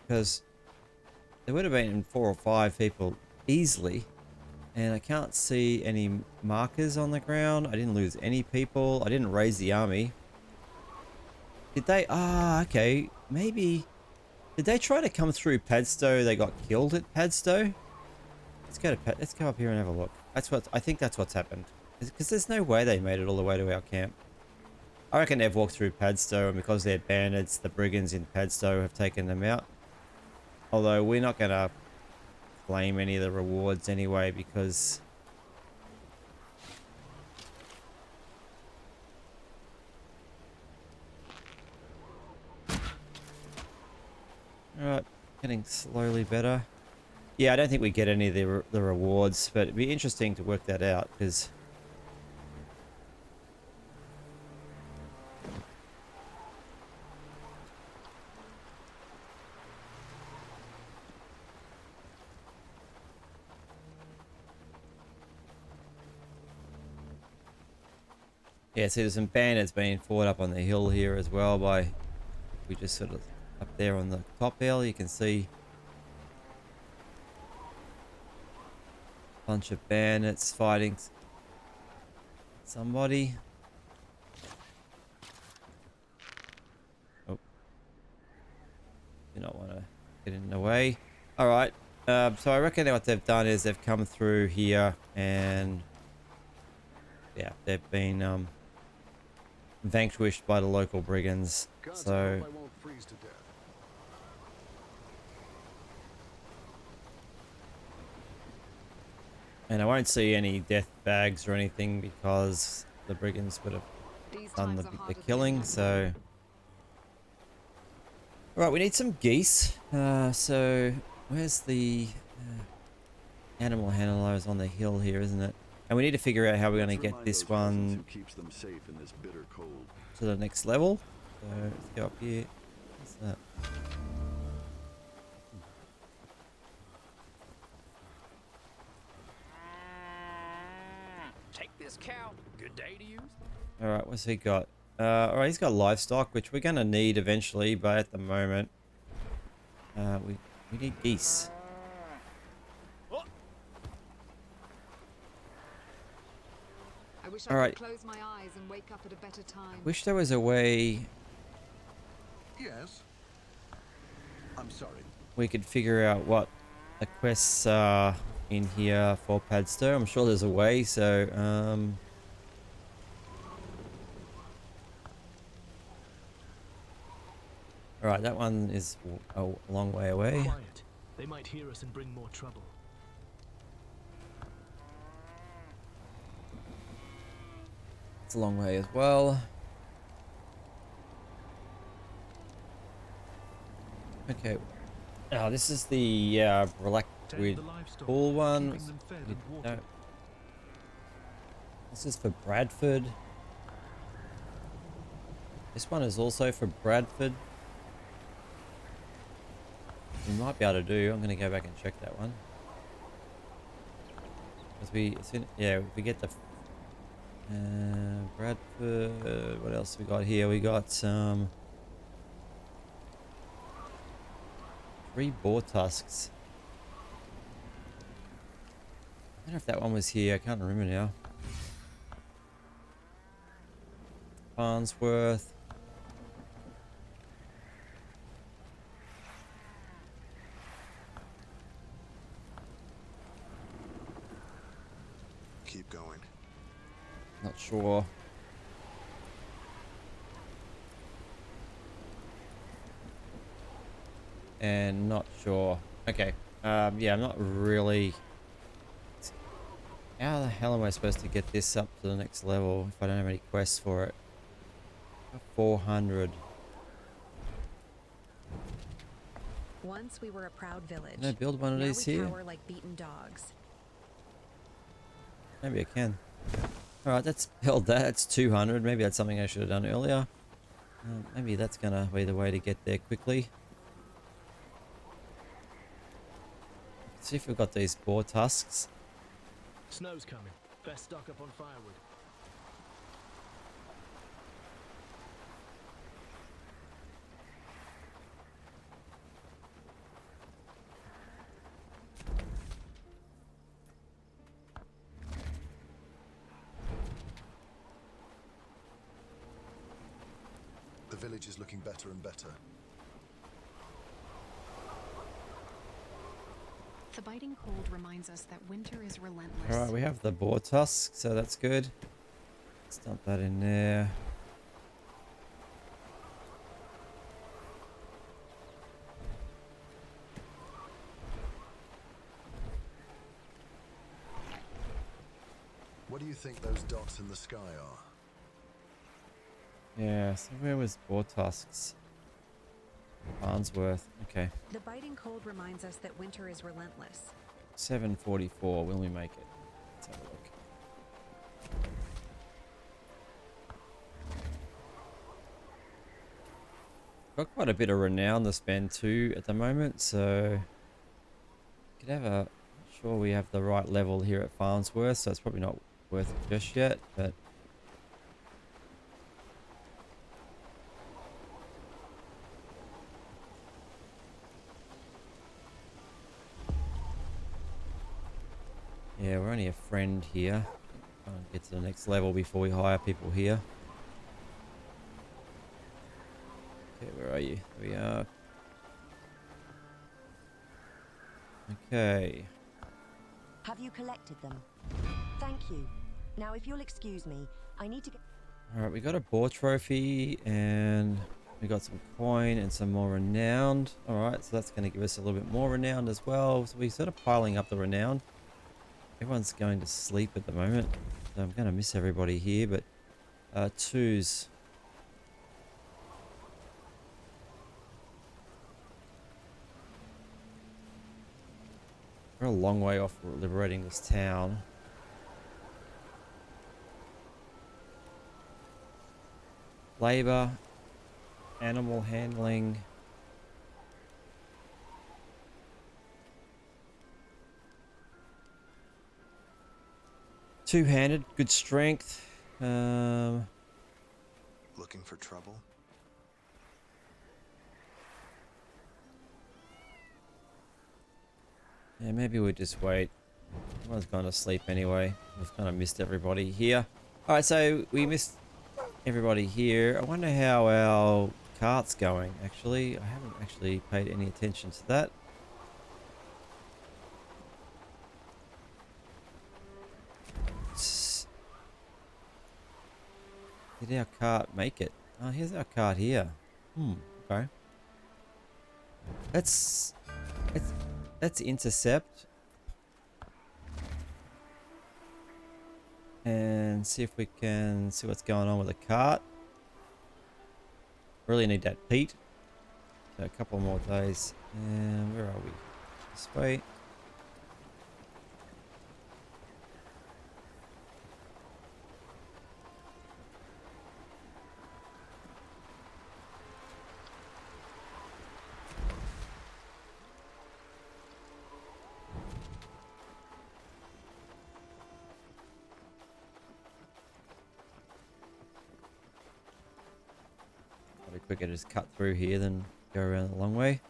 because there would have been 4 or 5 people easily, and I can't see any markers on the ground. I didn't lose any people. I didn't raise the army. Did they? Ah, okay. Maybe. Did they try to come through Padstow? They got killed at Padstow. Let's go up here and have a look. I think that's what's happened. Because there's no way they made it all the way to our camp. I reckon they've walked through Padstow, and because they're bandits, the brigands in Padstow have taken them out. Although we're not going to claim any of the rewards anyway, because... Alright, getting slowly better. Yeah, I don't think we get any of the rewards, but it'd be interesting to work that out, because Yeah, see there's some bandits being fought up on the hill here as well by, we just sort of up there on the top hill, you can see a bunch of bandits fighting somebody. Oh, do not want to get in the way. All right, so I reckon what they've done is they've come through here and yeah, they've been vanquished by the local brigands. Gods, I So hope I won't freeze to death. and I won't see any death bags or anything because the brigands would have These done times the are harder killing. than So right, we need some geese. So where's the animal handlers on the hill here, isn't it? And we need to figure out how we're going to get this one Who keeps them safe in this bitter cold. to the next level. So let's go up here. What's that? Take this cow. Good day to you. All right, what's he got? All right, he's got livestock, which we're going to need eventually, but at the moment, we need geese. I wish All I right. could close my eyes and wake up at a better time. Wish there was a way Yes. I'm sorry. we could figure out what the quests are in here for Padstow. I'm sure there's a way, so all right, that one is a long way away. Quiet. They might hear us and bring more trouble. It's a long way as well. Okay. Now this is the relax Tend with the livestock, pool one. keeping them fed We and watered. don't- This is for Bradford. This one is also for Bradford. We might be able to do. I'm going to go back and check that one. Because yeah, if we get the Bradford. What else we got here? We got 3 boar tusks. I don't know if that one was here. I can't remember now. Farnsworth. Keep going. Not sure. And not sure. Okay. Yeah, I'm not really. How the hell am I supposed to get this up to the next level if I don't have any quests for it? 400. Once we were a proud village. Can I build one of Now these we here? cower like beaten dogs. Maybe I can. Alright, let's build that. That's 200. Maybe that's something I should have done earlier. Maybe that's gonna be the way to get there quickly. Let's see if we've got these boar tusks. Snow's coming. Best stock up on firewood. The village is looking better and better. The biting cold reminds us that winter is relentless. Alright, we have the boar tusk, so that's good. Let's dump that in there. What do you think those dots in the sky are? Yeah, so where was boar tusks? Farnsworth. Okay. The biting cold reminds us that winter is relentless. 744. Will we make it? Let's have a look. Got quite a bit of renown to spend too at the moment, so could have a. Not sure we have the right level here at Farnsworth, so it's probably not worth it just yet. But Yeah, we're only a friend here. Trying to get to the next level before we hire people here. Okay, where are you? There we are. Okay. Have you collected them? Thank you. Now, if you'll excuse me, I need to get... Alright, we got a boar trophy and we got some coin and some more renowned. Alright, so that's going to give us a little bit more renowned as well. So we're sort of piling up the renowned. Everyone's going to sleep at the moment. So I'm going to miss everybody here, but twos. We're a long way off liberating this town. Labor, animal handling. Two-handed, good strength. Looking for trouble? Yeah, maybe we just wait. Everyone's gone to sleep anyway. We've kind of missed everybody here. All right, so we missed everybody here. I wonder how our cart's going, actually. I haven't actually paid any attention to that. Did our cart make it? Oh, here's our cart here. Okay. Let's intercept and see if we can see what's going on with the cart. Really need that peat. So a couple more days. And where are we? This way. Quicker to just cut through here than go around the long way.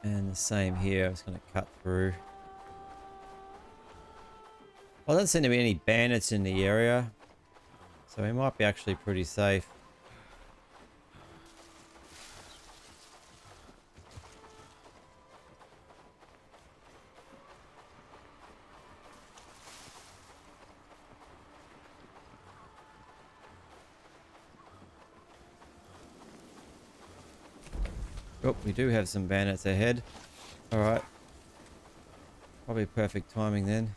And the same here, I'm just going to cut through. Well, there doesn't seem to be any bandits in the area, so we might be actually pretty safe. Oh, we do have some bandits ahead. All right. Probably perfect timing then.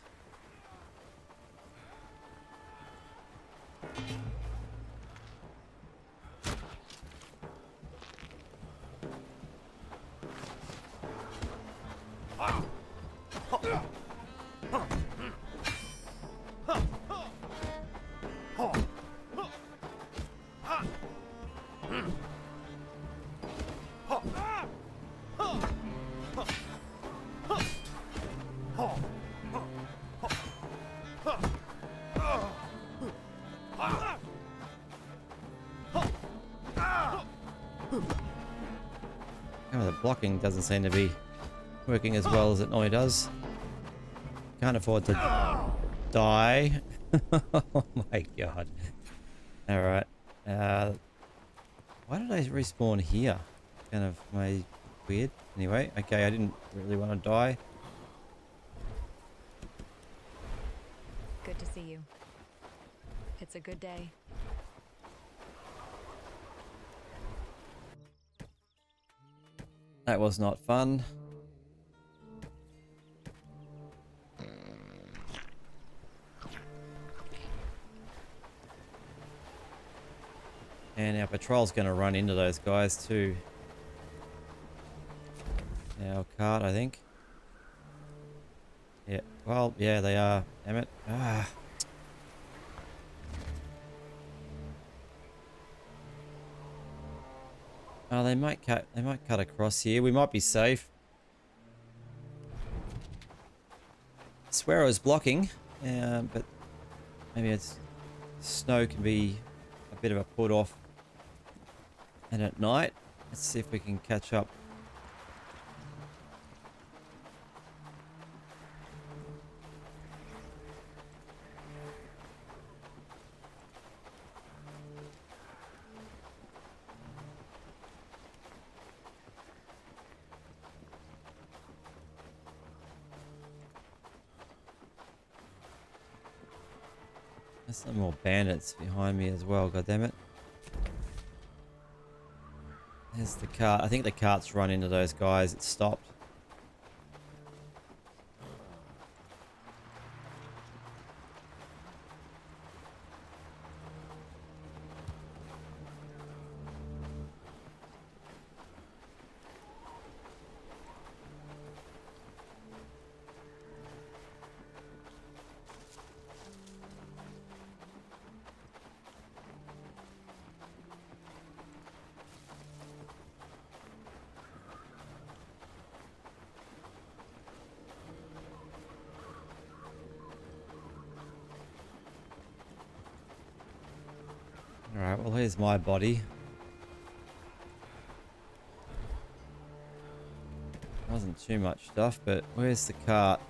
Oh, the blocking doesn't seem to be working as well as it normally does. Can't afford to die. Oh my god. Alright. Why did I respawn here? Kind of my weird. Anyway, okay, I didn't really want to die. Good to see you. It's a good day. That was not fun. And our patrol's going to run into those guys too. Our cart, I think. Yeah, well, yeah, they are. Damn it. Ah. Oh, they might cut across here. We might be safe. I swear I was blocking, but maybe it's snow can be a bit of a put off. And at night, let's see if we can catch up. There's some more bandits behind me as well, goddammit. There's the cart. I think the cart's run into those guys. It stopped. Alright, well here's my body. Wasn't too much stuff, but where's the cart?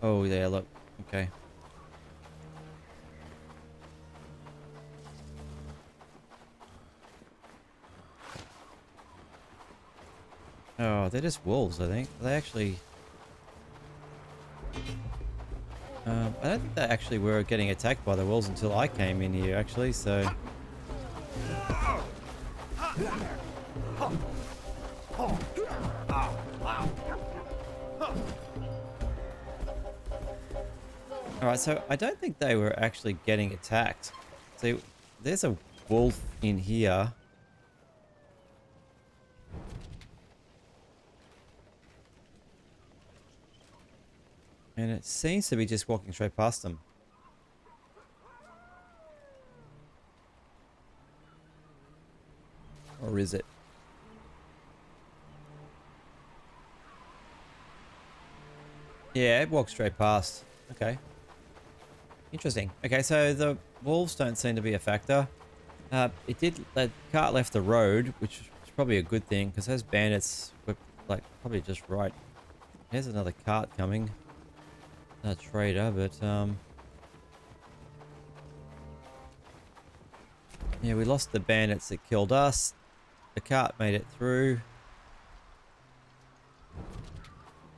Oh, there, look. Okay. Oh, they're just wolves, I think. They actually... I don't think they actually were getting attacked by the wolves until I came in here, actually, so... Alright, so I don't think they were actually getting attacked. See, there's a wolf in here. And it seems to be just walking straight past them. Or is it? Yeah, it walks straight past. Okay. Interesting. Okay, so the wolves don't seem to be a factor. The cart left the road, which is probably a good thing, because those bandits were, like, probably just right. There's another cart coming. A trader, but yeah, we lost the bandits that killed us. The cart made it through.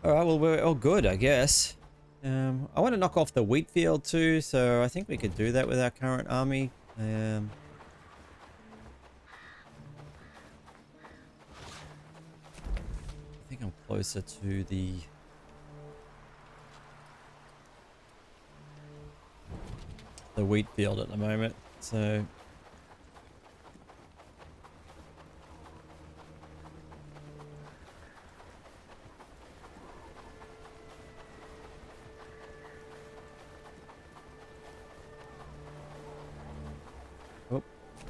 Alright, well we're all good, I guess. I want to knock off the wheat field too, so I think we could do that with our current army. I think I'm closer to the wheat field at the moment, so oh,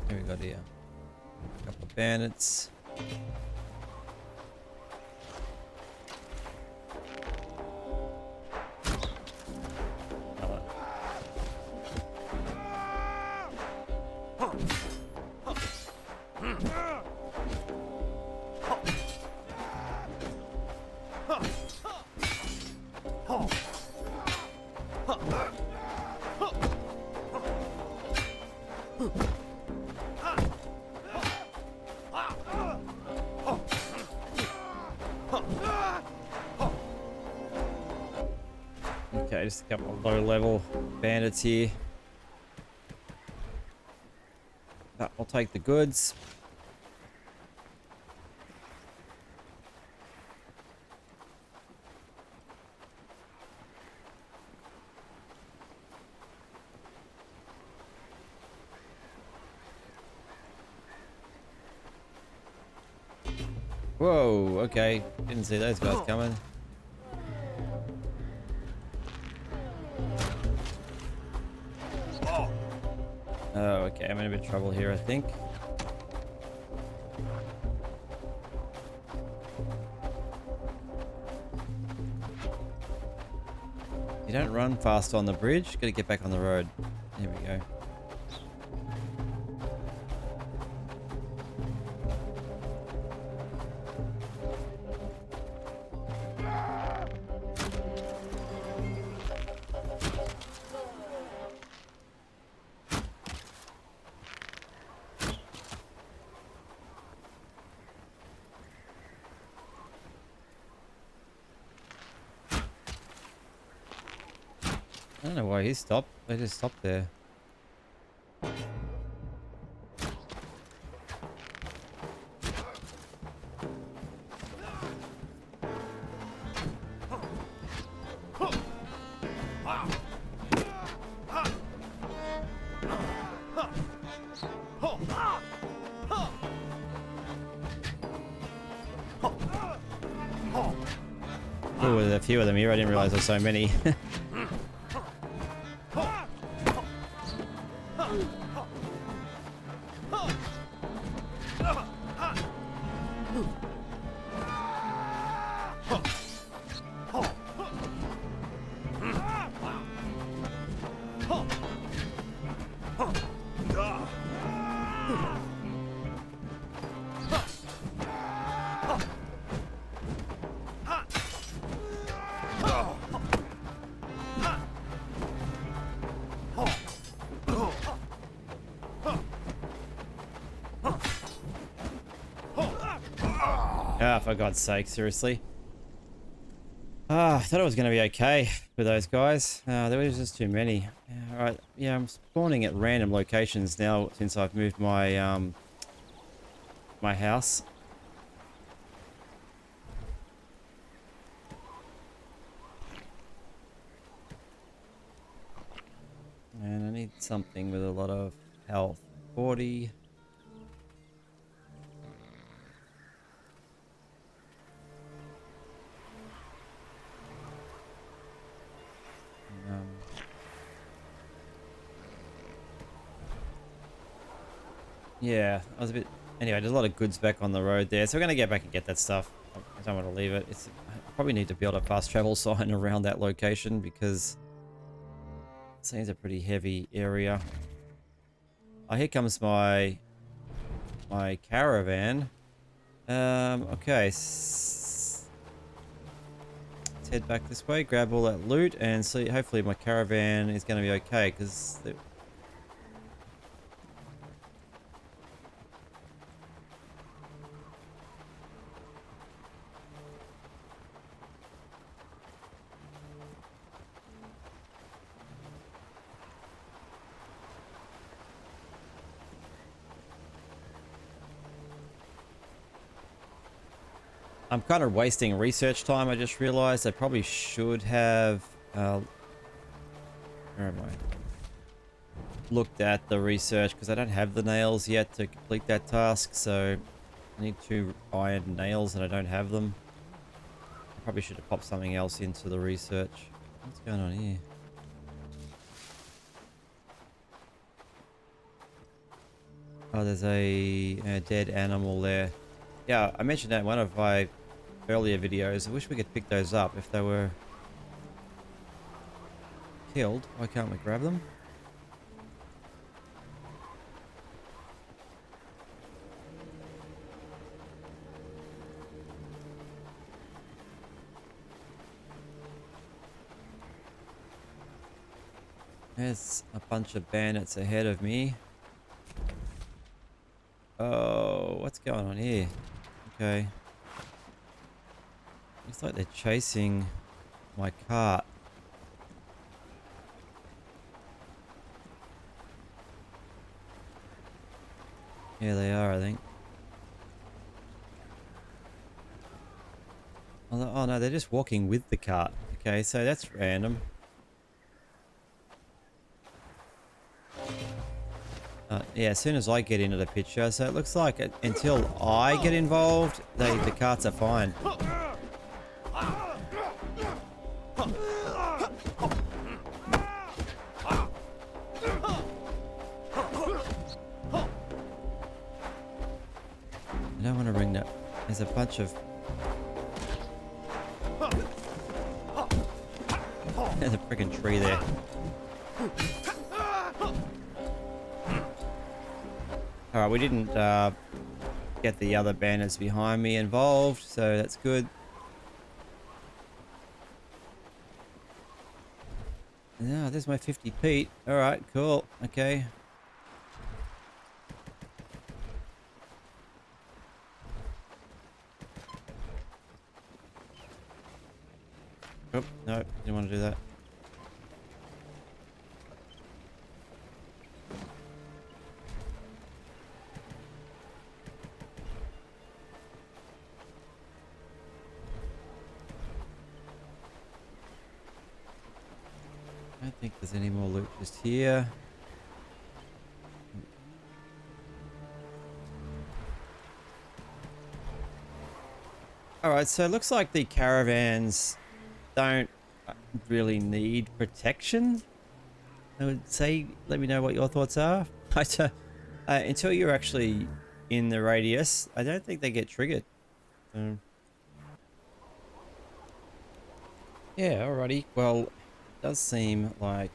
here we got here a couple of bandits. Okay, just a couple of low-level bandits here. I'll take the goods. Whoa, okay. Didn't see those guys coming. Oh, okay. I'm in a bit of trouble here, I think. You don't run fast on the bridge. Gotta get back on the road. Here we go. I don't know why he stopped. They just stopped there. Oh, there's a few of them here. I didn't realize there were so many. Ah, for God's sake, seriously. Ah, I thought it was going to be okay with those guys. There was just too many. Yeah, alright, yeah, I'm spawning at random locations now since I've moved my my house. And I need something with a lot of health. 40. Yeah, I was a bit... Anyway, there's a lot of goods back on the road there, so we're going to get back and get that stuff. I don't want to leave it. I probably need to build a fast travel sign around that location because it seems a pretty heavy area. Oh, here comes my caravan. Okay. Let's head back this way, grab all that loot, and see. Hopefully my caravan is going to be okay because... I'm kind of wasting research time. I just realized I probably should have where am I? Looked at the research because I don't have the nails yet to complete that task, so I need 2 iron nails and I don't have them. I probably should have popped something else into the research. What's going on here? Oh, there's a dead animal there. Yeah, I mentioned that in one of my earlier videos. I wish we could pick those up if they were killed. Why can't we grab them? There's a bunch of bandits ahead of me. Oh, what's going on here? Okay. Looks like they're chasing my cart. Yeah, they are, I think. Oh no, they're just walking with the cart. Okay, so that's random. Yeah, as soon as I get into the picture, so it looks like until I get involved, the carts are fine. There's a bunch of... There's a freaking tree there. Alright, we didn't get the other bandits behind me involved, so that's good. Yeah, there's my 50 Pete. Alright, cool. Okay. Oh, no, didn't want to do that. I don't think there's any more loot just here. Alright, so it looks like the caravans don't really need protection. I would say, let me know what your thoughts are. Until you're actually in the radius, I don't think they get triggered. Yeah, alrighty. Well, it does seem like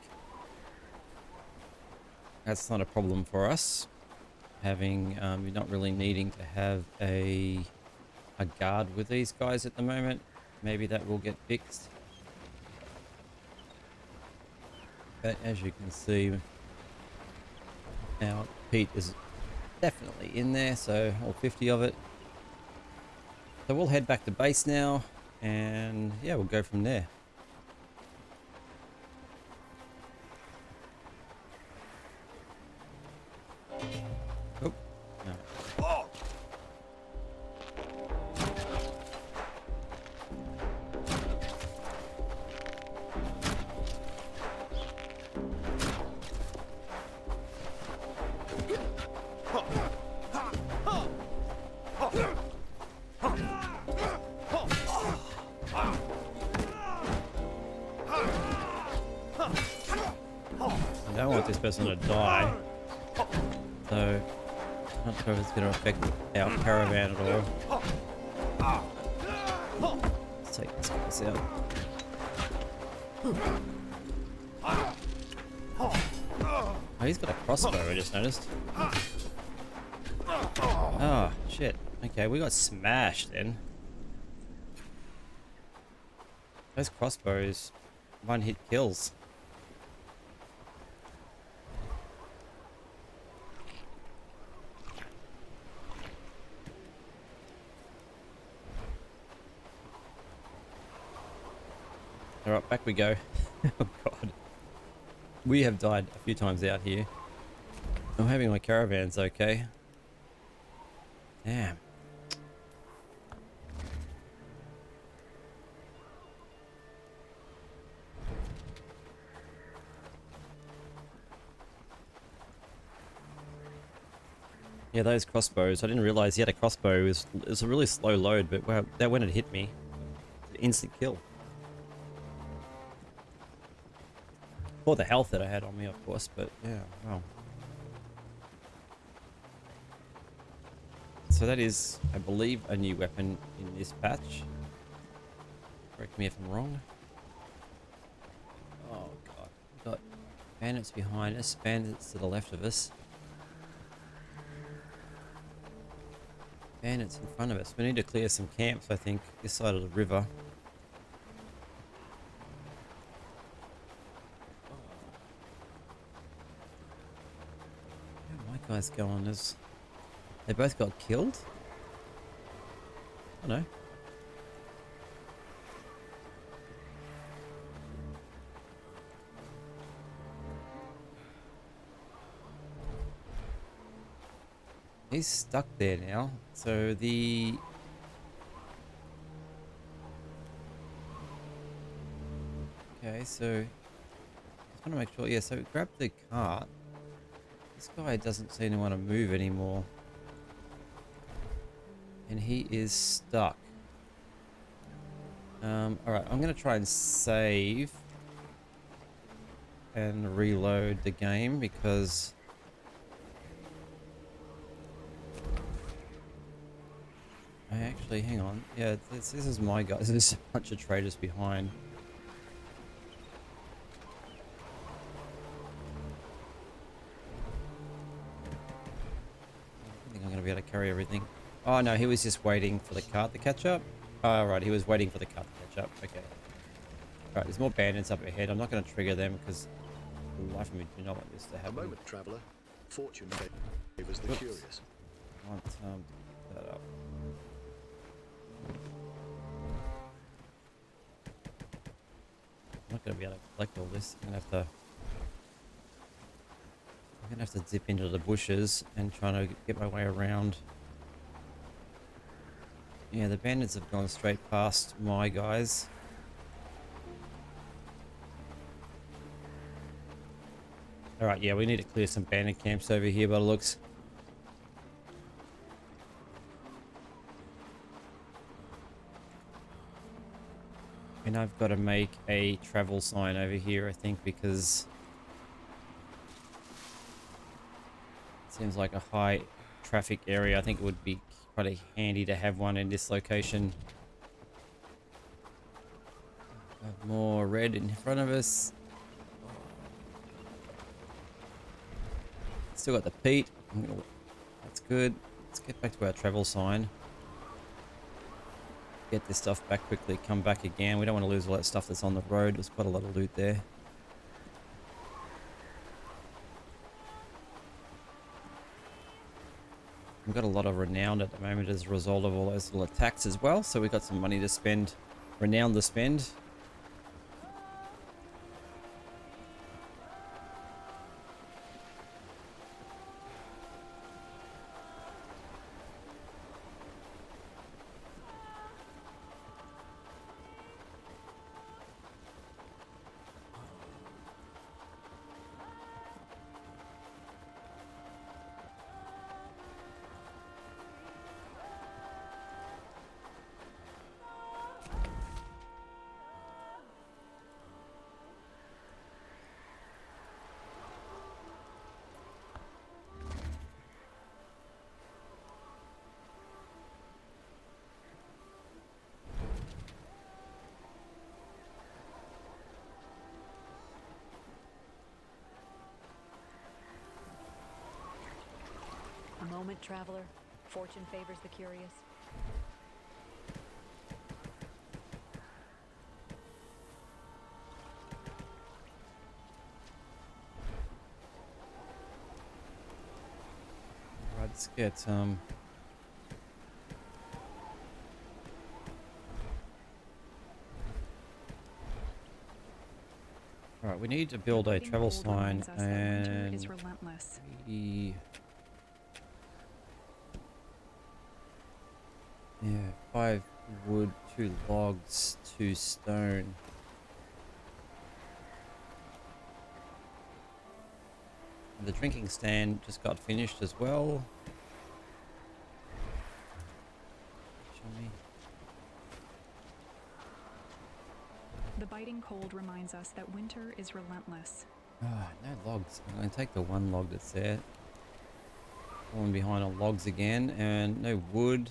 that's not a problem for us. Having, you're not really needing to have a guard with these guys at the moment. Maybe that will get fixed. But as you can see, now Pete is definitely in there, so all 50 of it. So we'll head back to base now, and yeah, we'll go from there. Oh, no. I don't want this person to die, so I'm not sure if it's going to affect our caravan at all. Let's take this guy out. Oh, he's got a crossbow, I just noticed. Oh, shit. Okay, we got smashed then. Those crossbows, one-hit kills. Alright, back we go. Oh god. We have died a few times out here. I'm hoping my caravan's okay. Damn. Yeah, those crossbows. I didn't realize he had a crossbow. It was a really slow load, but wow, that when it hit me, instant kill. For the health that I had on me, of course, but yeah, wow. So that is, I believe, a new weapon in this patch. Correct me if I'm wrong. Oh god, we've got bandits behind us, bandits to the left of us. Bandits in front of us. We need to clear some camps, I think, this side of the river. Guys going as they both got killed. I don't know. He's stuck there now. So the okay, so just want to make sure. Yeah, so grab the cart. This guy doesn't seem to want to move anymore. And he is stuck. Alright, I'm going to try and save and reload the game because I actually, hang on. Yeah, this is my guys. There's a bunch of traders behind. I think I'm going to be able to carry everything. Oh no, he was just waiting for the cart to catch up. Oh, right, he was waiting for the cart to catch up. Okay. Alright, there's more bandits up ahead. I'm not going to trigger them because for the life of me do not want this to A happen. moment, traveller. Fortune favors the Whoops. curious. I want to pick that up. I'm not going to be able to collect all this. I'm going to have to dip into the bushes and try to get my way around. Yeah, the bandits have gone straight past my guys. Alright, yeah, we need to clear some bandit camps over here by the looks. And I've got to make a travel sign over here, I think, because it seems like a high traffic area. I think it would be quite handy to have one in this location. Got more red in front of us. Still got the peat. That's good. Let's get back to our travel sign. Get this stuff back quickly. Come back again. We don't want to lose all that stuff that's on the road. There's quite a lot of loot there. We've got a lot of renown at the moment as a result of all those little attacks as well. So we've got some money to spend. Renown to spend. A moment, traveler. Fortune favors the curious. Right, let's get Alright, we need to build a Biting travel cold sign reminds us that winter is and relentless. yeah, 5 wood, 2 logs, 2 stone. And the drinking stand just got finished as well. Show me. The biting cold reminds us that winter is relentless. Ah, no logs. I'm going to take the 1 log that's there. Falling behind on logs again, and no wood.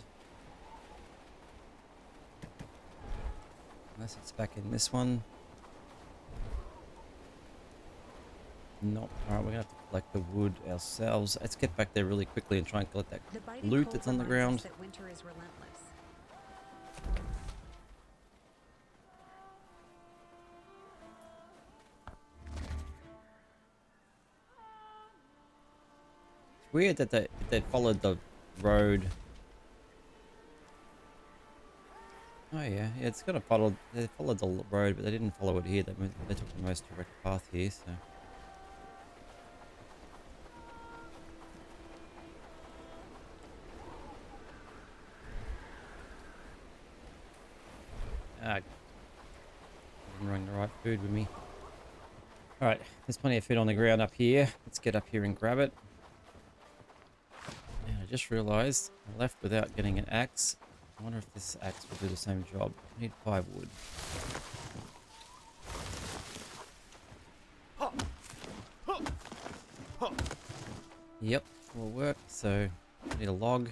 Unless it's back in this one. Nope. Alright, we're going to have to collect the wood ourselves. Let's get back there really quickly and try and collect that The biting loot cold that's on the reminds us ground. that winter is relentless. It's weird that they followed the road. Oh yeah, it's got a follow. They followed the road, but they didn't follow it here. They took the most direct path here, so. Ah, I didn't bring the right food with me. All right, there's plenty of food on the ground up here. Let's get up here and grab it. And I just realised I left without getting an axe. I wonder if this axe will do the same job. I need 5 wood. Yep, will work. So, I need a log.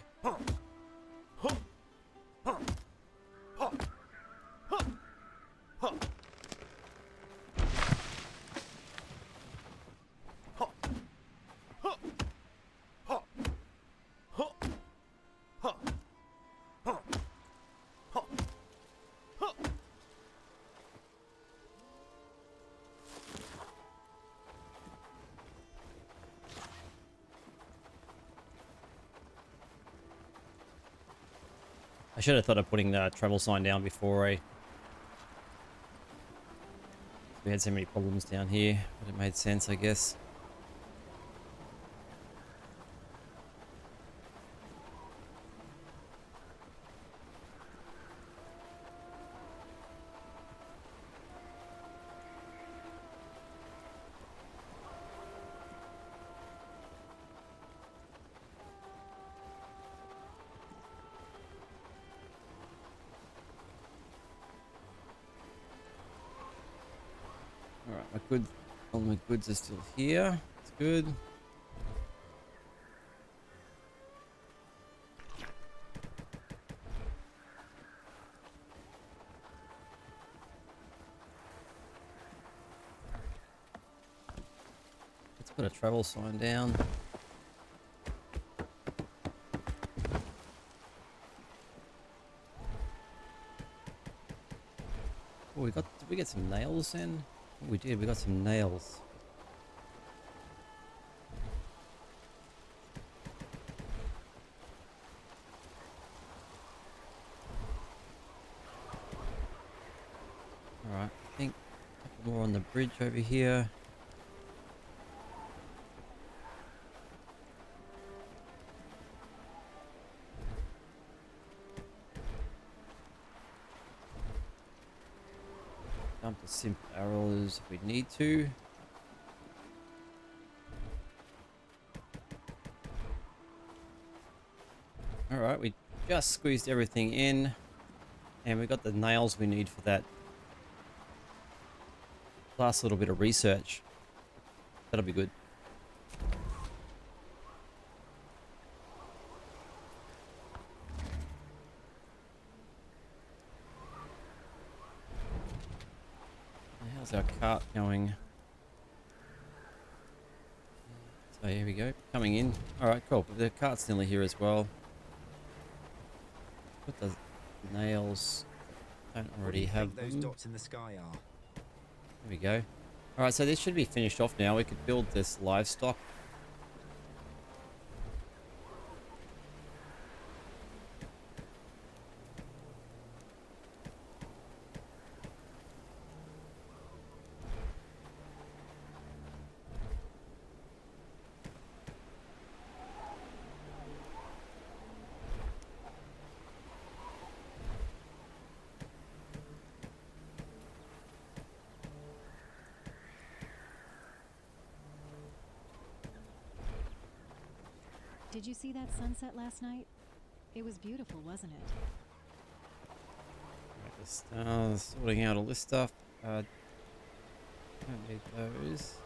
I should have thought of putting the travel sign down before we had so many problems down here, but it made sense, I guess. Alright, all my goods are still here. It's good. Let's put a travel sign down. Oh, did we get some nails in? Oh, we did, we got some nails. Alright, I think a couple more on the bridge over here. Dump the simp arrows if we need to. Alright, we just squeezed everything in. And we got the nails we need for that last little bit of research. That'll be good. How's our cart going? So here we go, coming in. Alright, cool. The cart's nearly here as well. Put the nails. Don't already have those them. dots in the sky are. There we go. Alright, so this should be finished off now. We could build this livestock. Did you see that sunset last night? It was beautiful, wasn't it? Right, just sorting out all this stuff. Don't need those.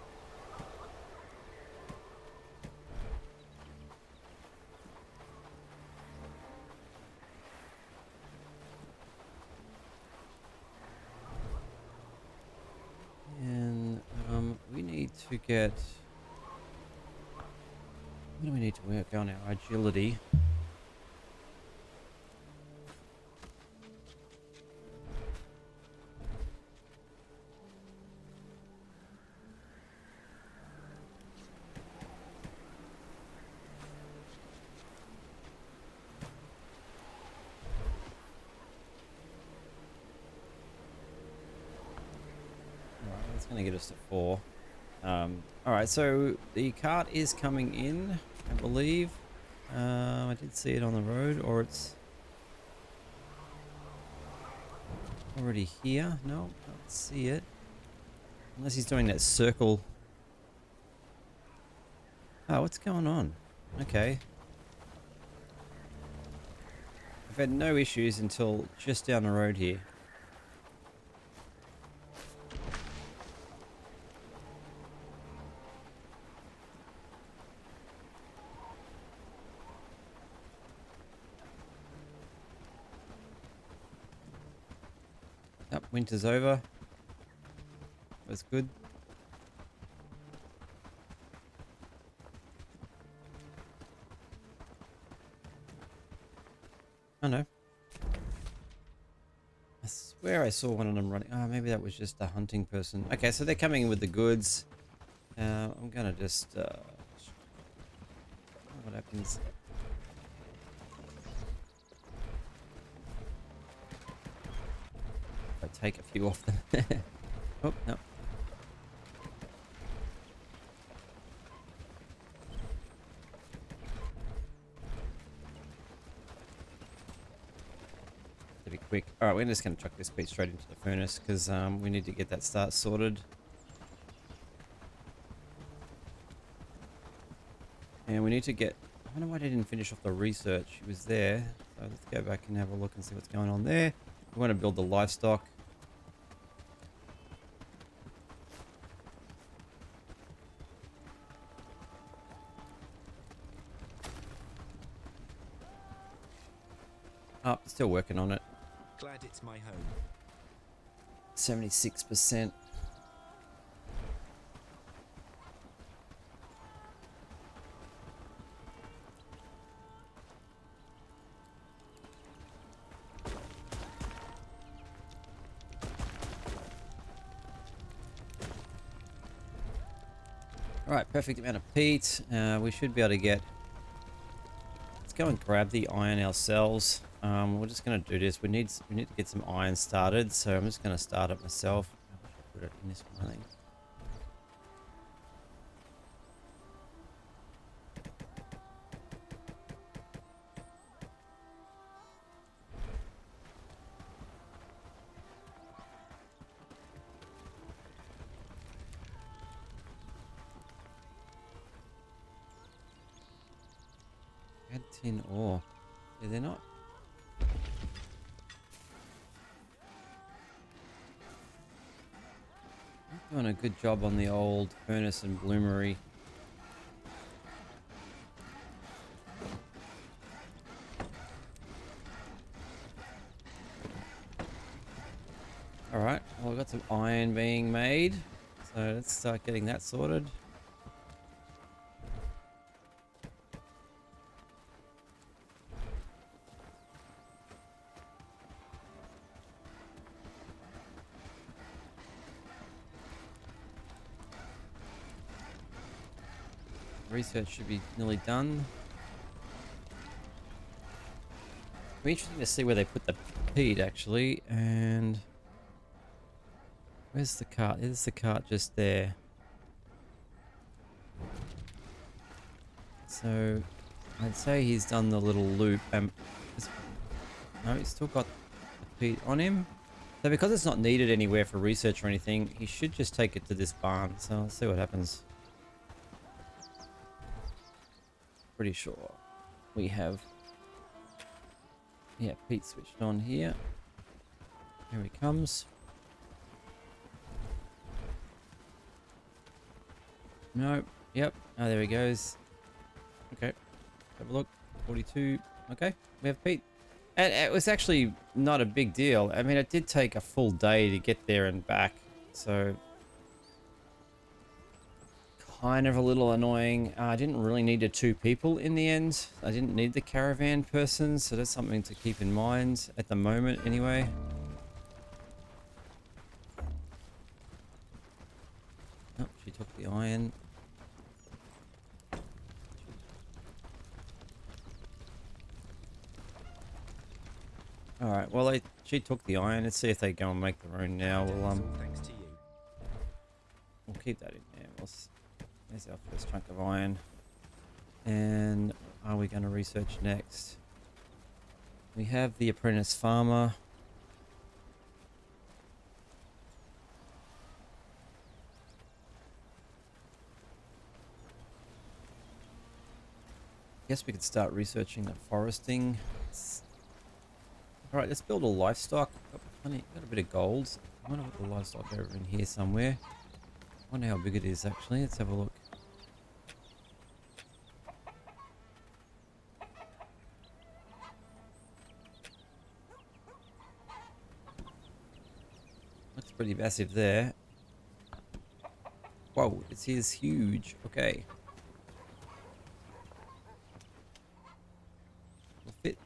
And we need to get. What do we need to work on our agility? Alright, that's going to get us to 4. Alright, so the cart is coming in, I believe. I did see it on the road, or it's already here. No, can't see it. Unless he's doing that circle. Oh, what's going on? Okay. I've had no issues until just down the road here. Yep, winter's over. That's good. Oh no. I swear I saw one of them running. Oh, maybe that was just a hunting person. Okay, so they're coming in with the goods. I'm gonna just what happens? I take a few off them. Oh, no. To be quick. Alright, we're just going to chuck this peat straight into the furnace because we need to get that start sorted. And we need to get... I don't know why they didn't finish off the research. It was there. So let's go back and have a look and see what's going on there. We want to build the livestock. Oh, still working on it. Glad it's my home. 76%. Alright, perfect amount of peat. We should be able to get... Let's go and grab the iron ourselves. We're just going to do this. We need to get some iron started, so I'm just going to start it myself. I wish I put it in this one, I think. Add tin ore. Yeah, they're not. Not doing a good job on the old furnace and bloomery. Alright, well, we've got some iron being made. So let's start getting that sorted. Research should be nearly done. It'll be interesting to see where they put the peat actually, and where's the cart? There's the cart just there. So I'd say he's done the little loop. No, he's still got the peat on him. So because it's not needed anywhere for research or anything, he should just take it to this barn. So let's see what happens. Pretty sure we have, yeah, Pete switched on here. Here he comes. No, yep. Oh, there he goes. Okay, have a look. 42. Okay, we have Pete. And it was actually not a big deal. I mean, it did take a full day to get there and back, so kind of a little annoying. I didn't really need the 2 people in the end. I didn't need the caravan person, so that's something to keep in mind at the moment anyway. Oh, she took the iron. Alright, well she took the iron. Let's see if they go and make their own now. Thanks to you. We'll keep that in there. There's our first chunk of iron. And are we going to research next? We have the apprentice farmer. Guess we could start researching the foresting. Alright, let's build a livestock. Got a bit of gold. I wonder what the livestock over in here somewhere. I wonder how big it is actually. Let's have a look. Looks pretty massive there. Whoa, it is huge. Okay. Will fit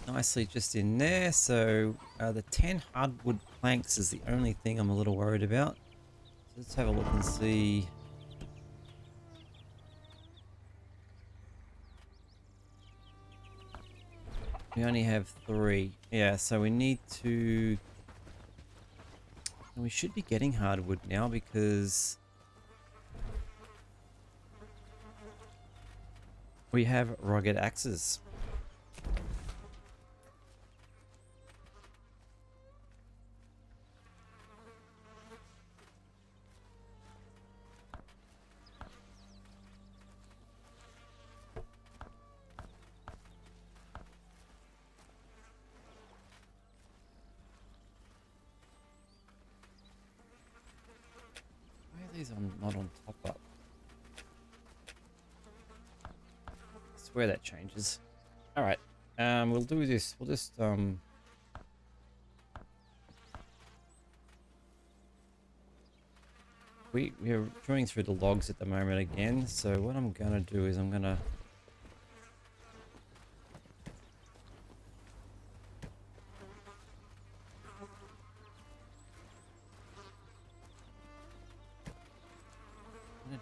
nicely just in there. So the 10 hardwood planks is the only thing I'm a little worried about. So let's have a look and see. We only have 3. Yeah, so we need to And we should be getting hardwood now because we have rugged axes. Why are these not on top up? I swear that changes. Alright. We'll do this. We'll just we're going through the logs at the moment again, so what I'm gonna do is I'm gonna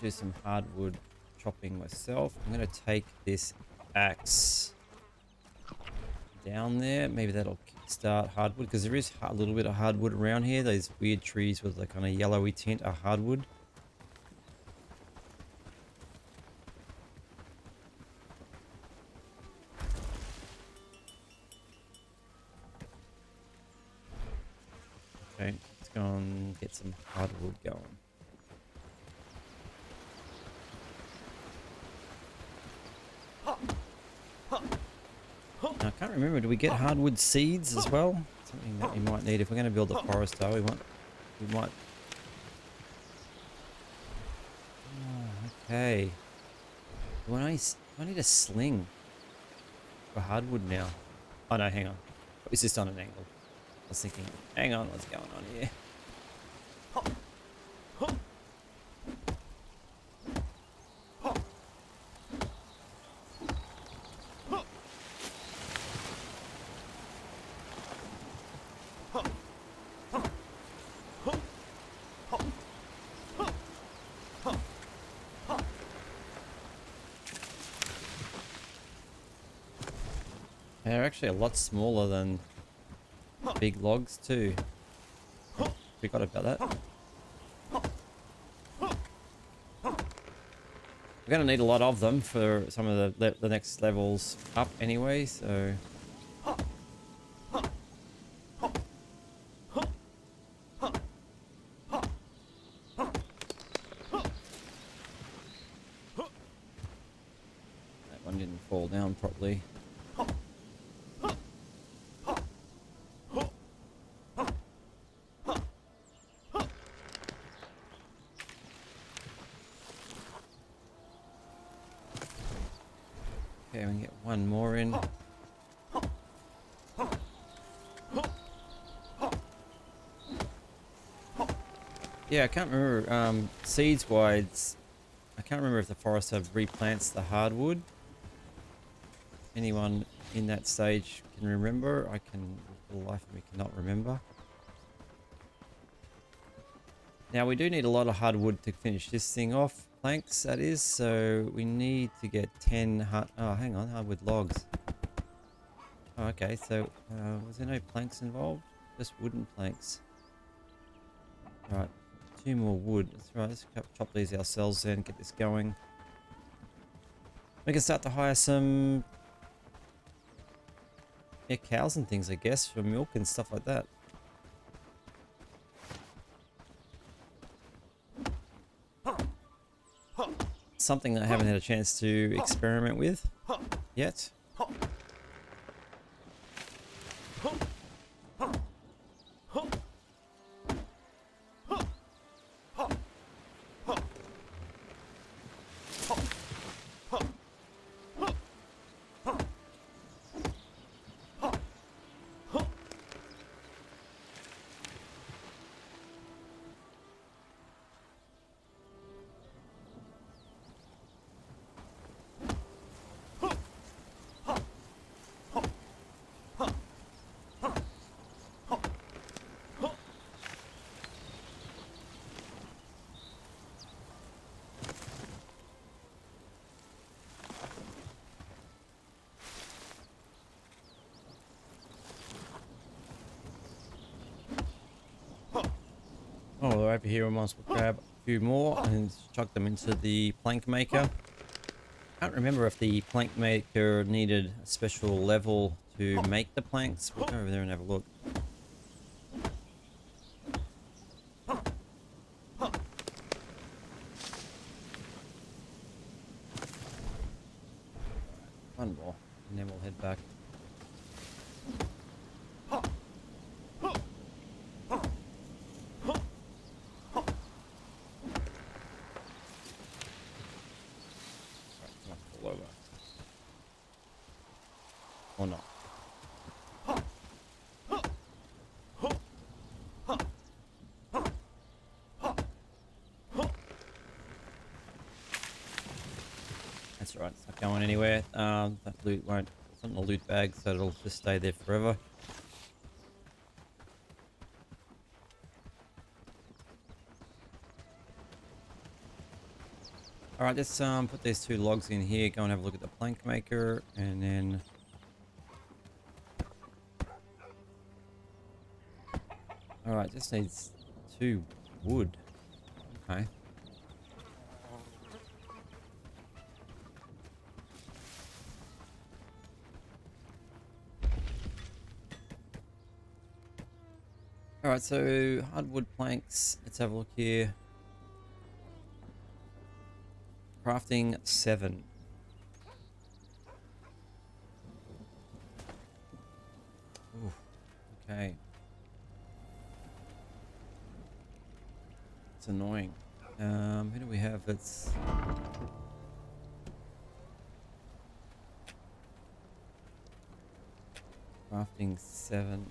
do some hardwood chopping myself. I'm gonna take this axe down there. Maybe that'll kickstart hardwood because there is a little bit of hardwood around here. Those weird trees with the kind of yellowy tint are hardwood. Okay, let's go and get some hardwood going. I can't remember, do we get hardwood seeds as well? Something that we might need if we're going to build a forest though. We might. Oh, okay. Do I need a sling for hardwood now? Oh no, hang on. Is this on an angle? I was thinking, hang on, what's going on here? They're actually a lot smaller than big logs too. Forgot about that. We're going to need a lot of them for some of the next levels up anyway, so... That one didn't fall down properly. Okay, we can get one more in. Yeah, I can't remember, seeds-wise, I can't remember if the forest have replants the hardwood. Anyone in that stage can remember? I can, for the life of me, cannot remember. Now, we do need a lot of hardwood to finish this thing off. Planks, that is, so we need to get 10 oh, hang on, hardwood logs. Oh, okay, so was there no planks involved? Just wooden planks. Alright, 2 more wood. That's right, let's chop these ourselves then, get this going. We can start to hire some cows and things, I guess, for milk and stuff like that. Something that I haven't had a chance to experiment with yet. while we're over here, we might as well grab a few more and chuck them into the plank maker. I can't remember if the plank maker needed a special level to make the planks. We'll go over there and have a look. One more, and then we'll head back. All over. Or not. That's right, it's not going anywhere. That loot won't, it's not in the loot bag, so it'll just stay there forever. Alright, let's put these 2 logs in here, go and have a look at the plank maker, and then... Alright, just needs 2 wood. Okay. Alright, so hardwood planks, let's have a look here. Crafting 7. Ooh, okay. It's annoying. Who do we have? It's crafting 7.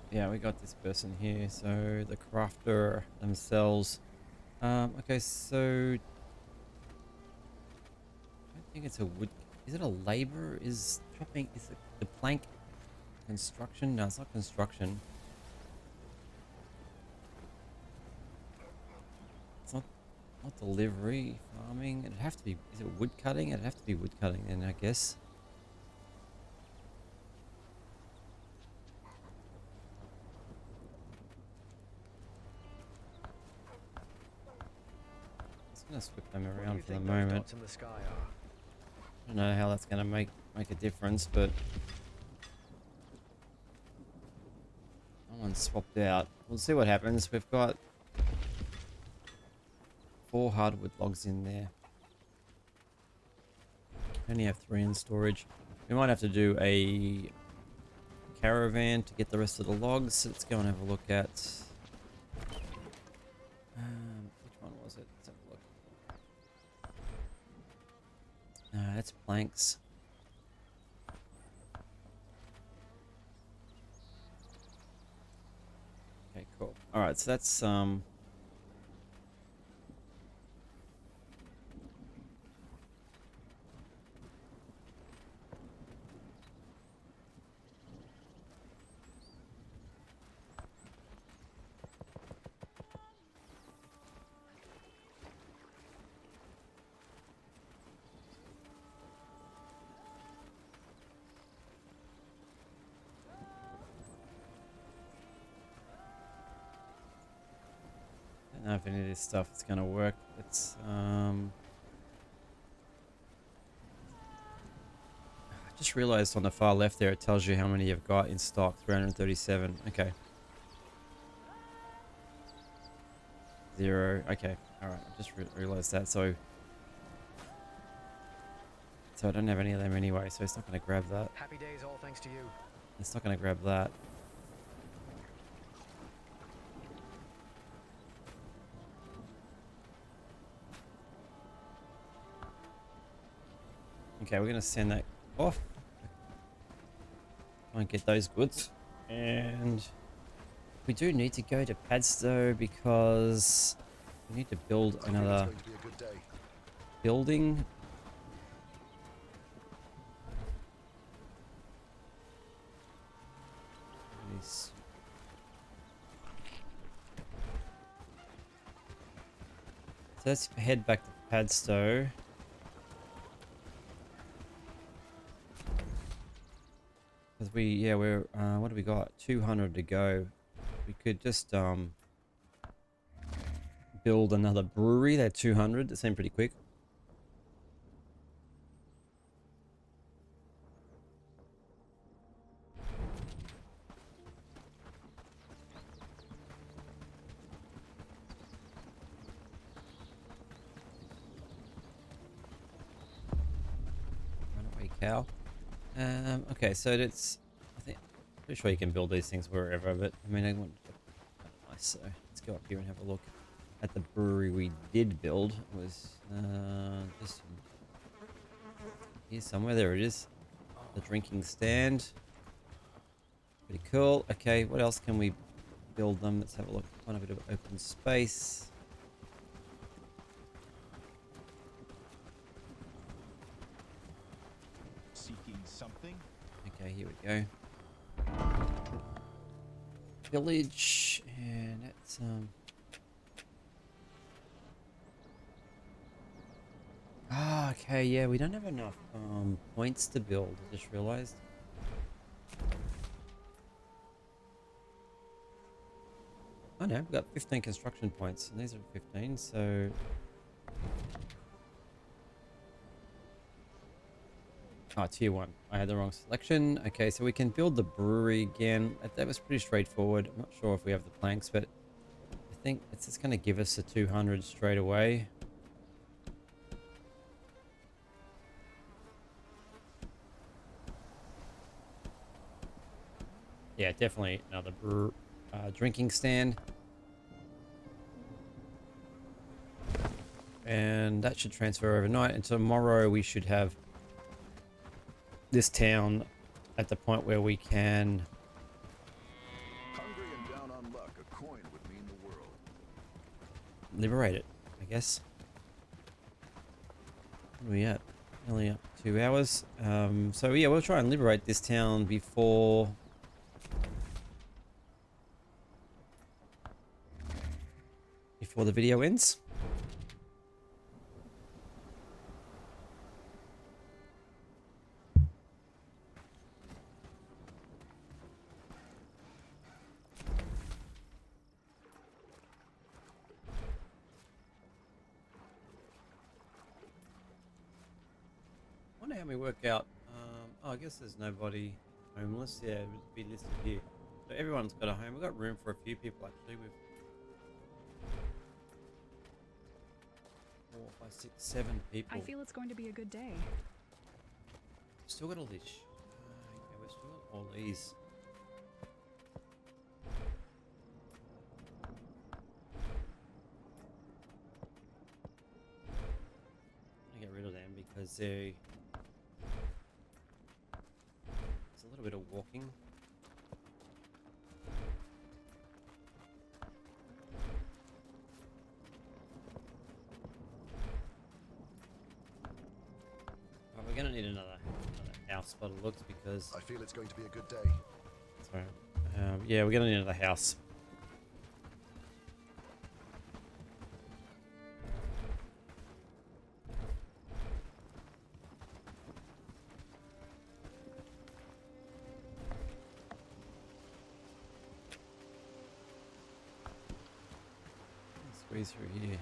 Yeah, we got this person here. So the crafter themselves. Okay, so I don't think it's a wood. Is it a labor? Is chopping? Is it the plank construction? No, it's not construction. It's not delivery, farming. It'd have to be. Is it wood cutting? It'd have to be wood cutting then, I guess. Gonna swip them around for the moment. I don't know how that's gonna make a difference, but no one's swapped out. We'll see what happens. We've got 4 hardwood logs in there. Only have 3 in storage. We might have to do a caravan to get the rest of the logs. Let's go and have a look at which one was it? Let's have a look. That's planks. Okay, cool. All right, so that's I don't know if any of this stuff is going to work. It's I just realized on the far left there it tells you how many you've got in stock. 337. Okay. 0. Okay. All right. I just realized that. So I don't have any of them anyway. So it's not going to grab that. Happy days, all thanks to you. It's not going to grab that. Okay, we're going to send that off. Try and get those goods. And we do need to go to Padstow because we need to build another building. Nice. So let's head back to Padstow. Because we're what do we got? 200 to go. We could just build another brewery. They're 200. They seem pretty quick. Runaway cow. Okay, so it's, I think, pretty sure you can build these things wherever, but I mean, I want to nice. So let's go up here and have a look at the brewery we did build. It was just here somewhere. There it is. The drinking stand. Pretty cool. Okay, what else can we build them? Let's have a look. Want a bit of open space. Seeking something? Okay, here we go. Village, and it's okay, yeah, we don't have enough points to build. I just realized. Oh no, we've got 15 construction points, and these are 15, so tier 1. I had the wrong selection. Okay, so we can build the brewery again. That was pretty straightforward. I'm not sure if we have the planks, but I think it's just going to give us a 200 straight away. Yeah, definitely another drinking stand. And that should transfer overnight. And tomorrow we should have this town at the point where we can Hungry and down on luck, a coin would mean the world. liberate it, I guess. What are we at? Only up 2 hours. So yeah, we'll try and liberate this town before the video ends. Wonder how we work out. Oh, I guess there's nobody homeless. Yeah, it would be listed here. So everyone's got a home. We've got room for a few people actually. We've 4, 5, 6, 7 people. I feel it's going to be a good day. Still got all these. Yeah, we've still got all these. I'm gonna get rid of them because it's a little bit of walking. We're gonna need another house by the looks because I feel it's going to be a good day. sorry. Yeah, we're gonna need another house. Squeeze through here.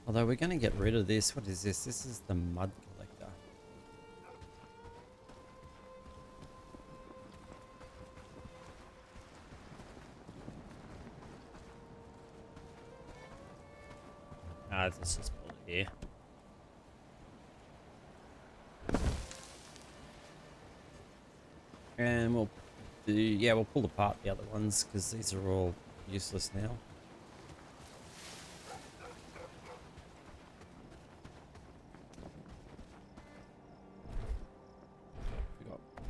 Although we're going to get rid of this. What is this? This is the mud collector. Let's just put it here. And we'll do, yeah, we'll pull apart the other ones because these are all useless now.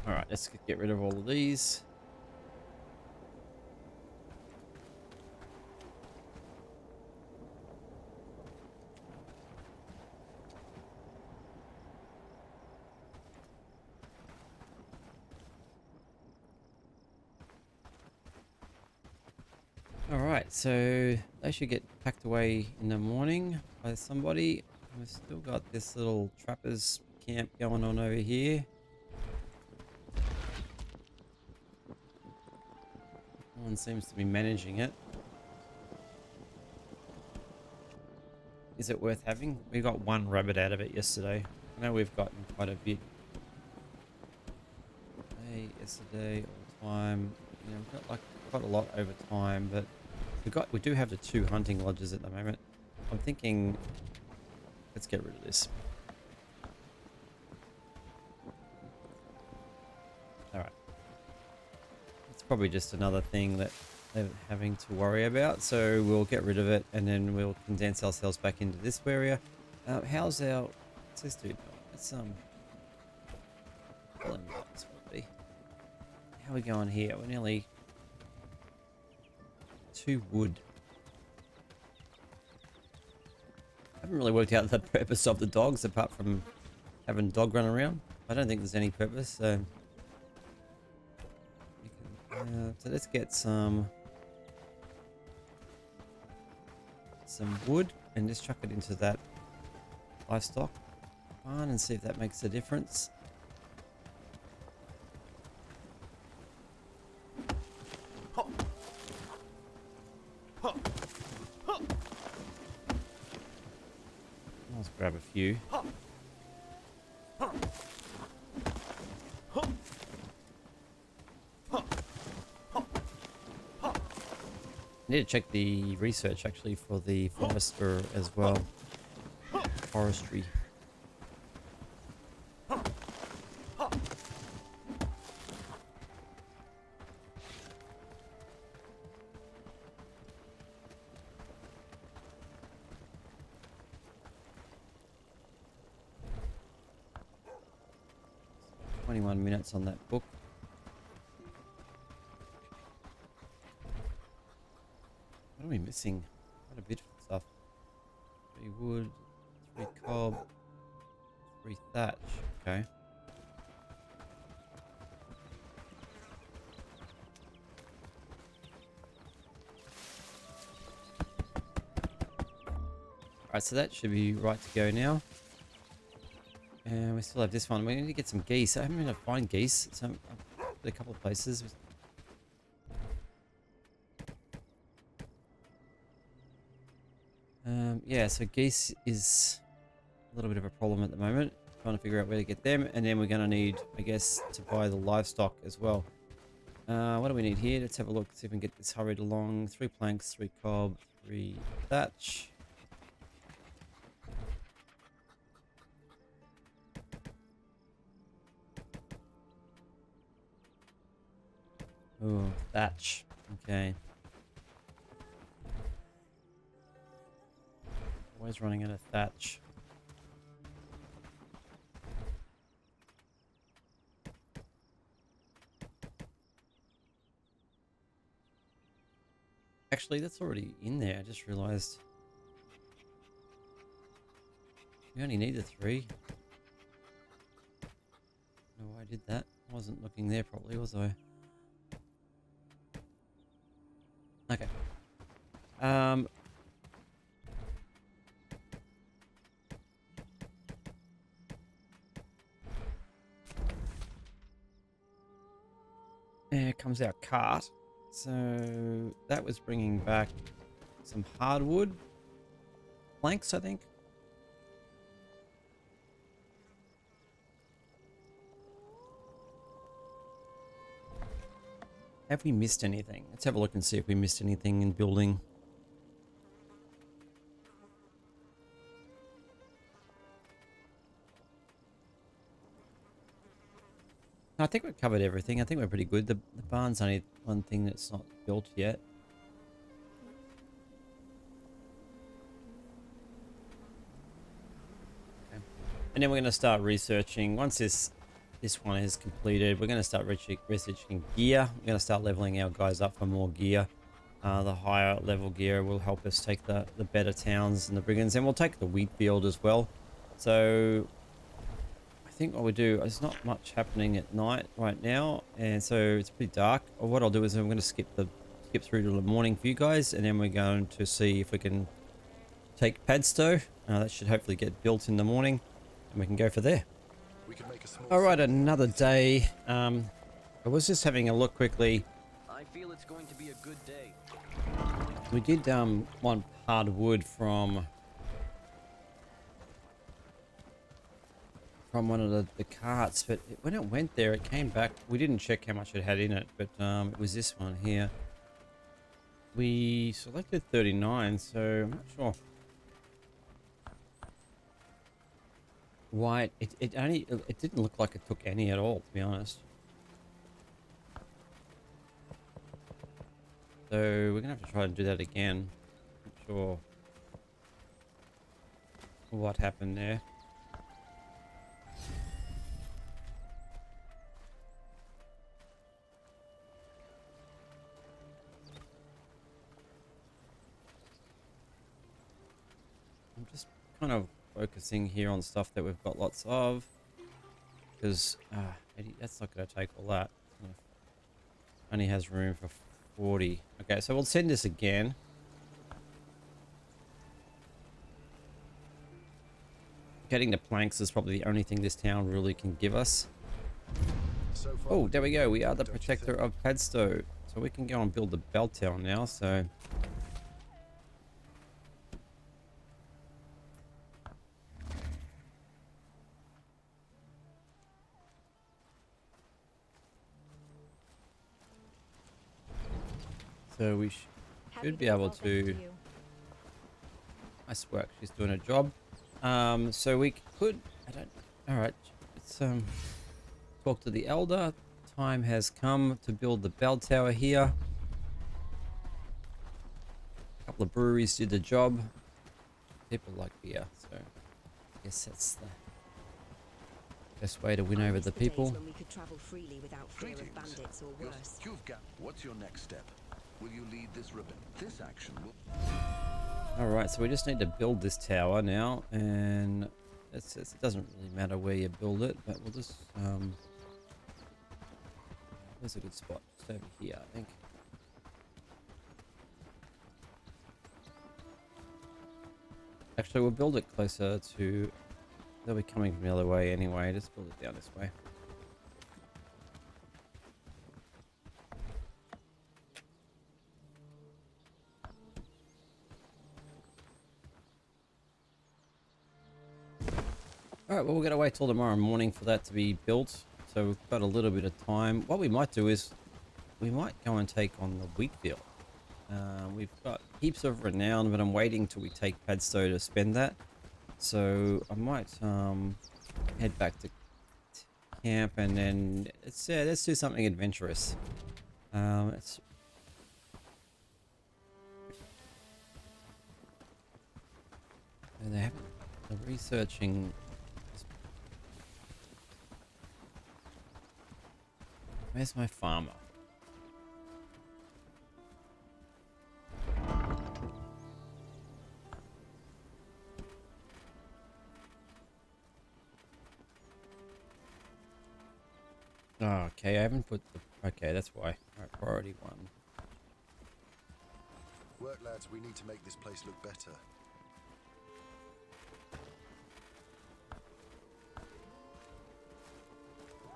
Alright, let's get rid of all of these. All right, so they should get packed away in the morning by somebody. We've still got this little trappers camp going on over here. No one seems to be managing it. Is it worth having? We got one rabbit out of it yesterday. I know we've gotten quite a bit. Yesterday, all the time. You know, we've got like quite a lot over time, but we do have the 2 hunting lodges at the moment. I'm thinking, let's get rid of this. All right. It's probably just another thing that they're having to worry about, so we'll get rid of it and then we'll condense ourselves back into this area. How's our... What's this dude? Let's tell him what this would be. How are we going here? We're nearly 2 wood. I haven't really worked out the purpose of the dogs apart from having dog run around. I don't think there's any purpose, so... so let's get some wood and just chuck it into that livestock barn and see if that makes a difference. Let's grab a few. I need to check the research actually for the forester as well. Forestry. Minutes on that book. What are we missing? Quite a bit of stuff. 3 wood, 3 cob, 3 thatch. Okay. Alright, so that should be right to go now. And we still have this one. We need to get some geese. I haven't been able to find geese. So I've got a couple of places. Yeah, so geese is a little bit of a problem at the moment. Trying to figure out where to get them. And then we're going to need, I guess, to buy the livestock as well. What do we need here? Let's have a look. See if we can get this hurried along. 3 planks, 3 cob, 3 thatch. Oh, thatch. Okay. Always running out of thatch. Actually, that's already in there. I just realized we only need the 3. No, I did that. I wasn't looking there properly, was I? Okay. There comes our cart. So that was bringing back some hardwood planks, I think. Have we missed anything? Let's have a look and see if we missed anything in building. I think we've covered everything. I think we're pretty good. The barn's only one thing that's not built yet. Okay. And then we're going to start researching. Once this one is completed, we're going to start researching gear. We're going to start leveling our guys up for more gear. The higher level gear will help us take the better towns and the brigands. And we'll take the wheat field as well. So I think what we do, there's not much happening at night right now, and so it's pretty dark. Or what I'll do is I'm going to skip the skip through to the morning for you guys, and then we're going to see if we can take Padstow. That should hopefully get built in the morning, and we can go for there. We can make a small All right, another day. I was just having a look quickly. I feel it's going to be a good day. We did want hardwood from one of the carts, but when it went there, it came back. We didn't check how much it had in it, but it was this one here. We selected 39, so I'm not sure why it didn't look like it took any at all, to be honest. So we're gonna have to try and do that again. Not sure what happened there. I'm just kind of focusing here on stuff that we've got lots of, because that's not going to take all that. Only has room for 40. Okay, so we'll send this again. Getting the planks is probably the only thing this town really can give us. So far, Oh, there we go. We are the don't you protector think? of Padstow. So we can go and build the bell tower now, so... So we should be able to... Nice work. She's doing her job. So we could... Alright. Let's talk to the elder. Time has come to build the bell tower here. A couple of breweries did the job. People like beer, so I guess that's the best way to win over the people. When we could travel freely without fear of bandits or worse. What's your next step? Will you lead this ribbon? This action will... Alright, so we just need to build this tower now, and it doesn't really matter where you build it, but we'll just where's a good spot? Just over here, I think. Actually, we'll build it closer to... They'll be coming from the other way anyway. Just build it down this way. Alright, well, we're going to wait till tomorrow morning for that to be built. So we've got a little bit of time. What we might do is we might go and take on the wheat field. We've got heaps of renown, but I'm waiting till we take Padstow to spend that. So I might head back to camp, and then let's do something adventurous. It's and they're researching. Where's my farmer? Oh, okay, I haven't put the... Okay, that's why. Alright, priority 1. Work, lads. We need to make this place look better.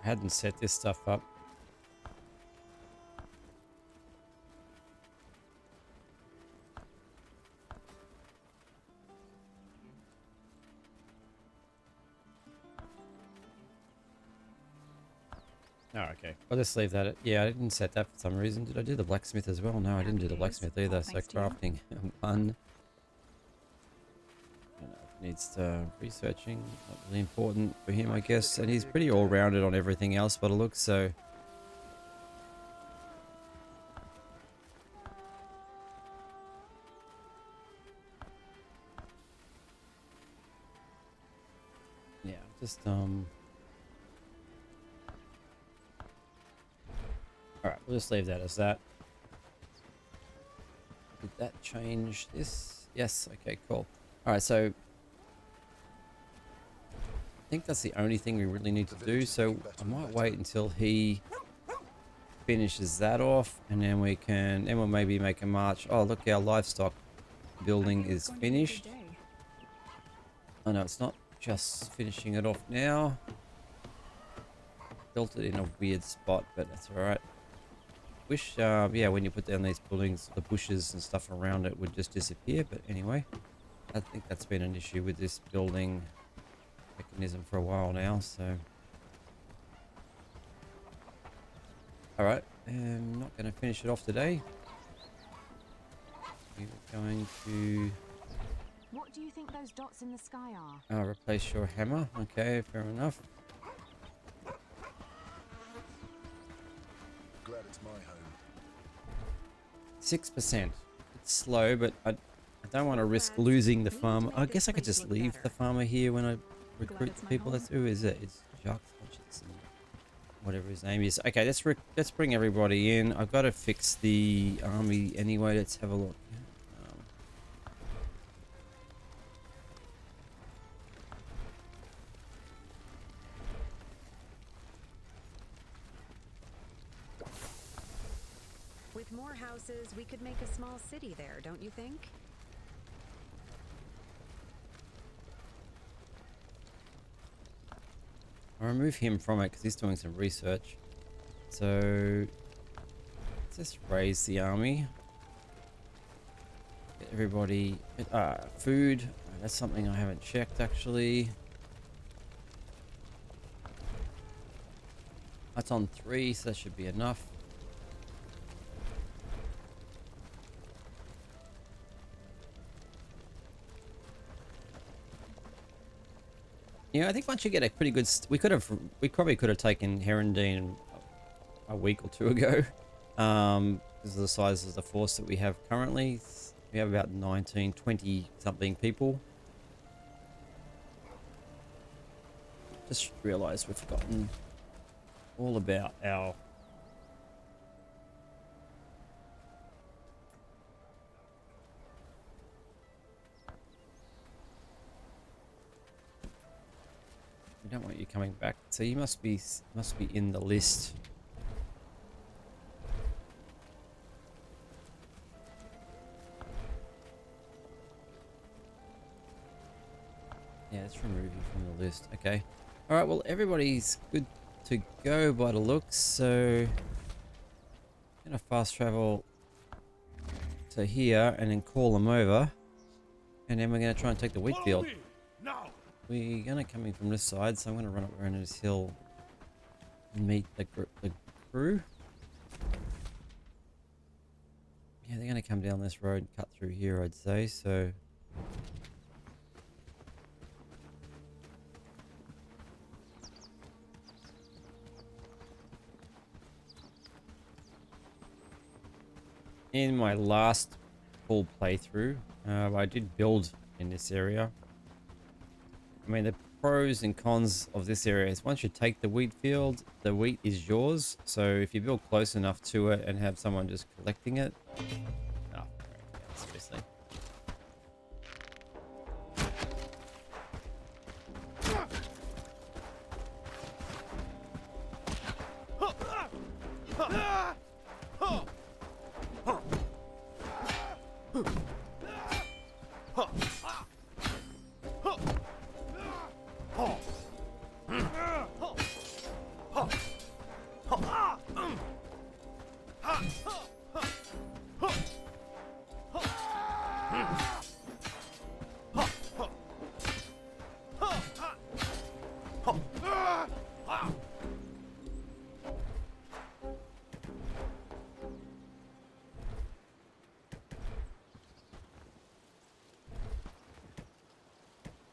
I hadn't set this stuff up. Oh, okay. I'll just leave that. Yeah, I didn't set that for some reason. Did I do the blacksmith as well? No, I didn't do the blacksmith either. So crafting, fun. Needs researching. Not really important for him, I guess. And he's pretty all-rounded on everything else, but it looks so. Yeah, just Alright, we'll just leave that as that. Did that change this? Yes, okay, cool. Alright, so I think that's the only thing we really need to do, so I might wait until he finishes that off, and then we'll maybe make a march. Oh, look, our livestock building is finished. Oh no, it's not just finishing it off now. Built it in a weird spot, but that's all right. Wish, yeah, when you put down these buildings, the bushes and stuff around it would just disappear. But anyway, I think that's been an issue with this building mechanism for a while now. So, all right, I'm not going to finish it off today. We're going to What do you think those dots in the sky are? replace your hammer. Okay, fair enough. Glad it's my home. 6%. It's slow, but I don't want to risk losing the farmer. I guess I could just leave the farmer here when I recruit the people. That's who is it? It's Jacques Hutchinson, whatever his name is. Okay, let's bring everybody in. I've got to fix the army anyway. Let's have a look. With more houses, we could make a small city there, don't you think? I'll remove him from it because he's doing some research. So let's just raise the army. Get everybody food. That's something I haven't checked actually. That's on 3, so that should be enough. Yeah, I think once you get a pretty good, we probably could have taken Herondine a week or two ago, because of the size of the force that we have currently. We have about 19, 20 something people. Just realised we've forgotten all about our we don't want you coming back, so you must be in the list. Yeah, let's remove you from the list. Okay. All right. Well, everybody's good to go by the looks. So, I'm gonna fast travel to here and then call them over, and then we're gonna try and take the wheat field. We're gonna come in from this side, so I'm gonna run up around this hill and meet the crew. Yeah, they're gonna come down this road and cut through here, I'd say. So. In my last full playthrough, I did build in this area. I mean, the pros and cons of this area is once you take the wheat field, the wheat is yours. So if you build close enough to it and have someone just collecting it. Oh, seriously.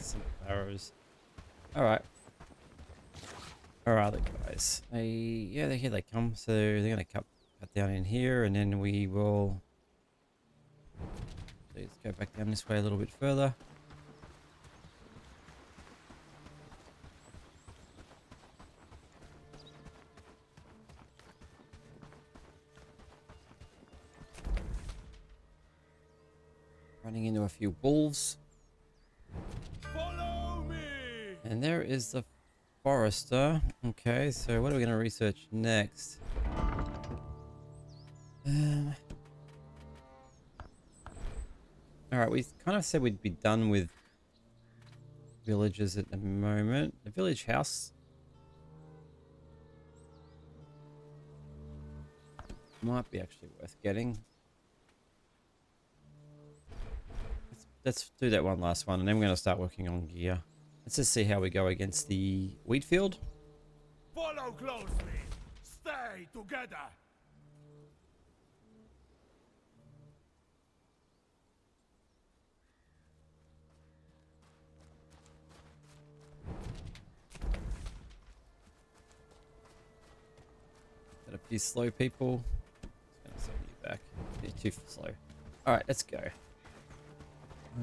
Some arrows. All right. Where are the guys? Yeah, here they come. So they're gonna cut down in here, and then we will. Let's go back down this way a little bit further. Running into a few wolves. Follow me. And there is the forester. Okay, so what are we going to research next? Alright, we kind of said we'd be done with villages at the moment. The village house might be actually worth getting. Let's do that one last one, and then we're going to start working on gear. Let's just see how we go against the wheat field. Follow closely. Stay together. Got a few slow people. Just going to send you back. You're too slow. Alright, let's go. I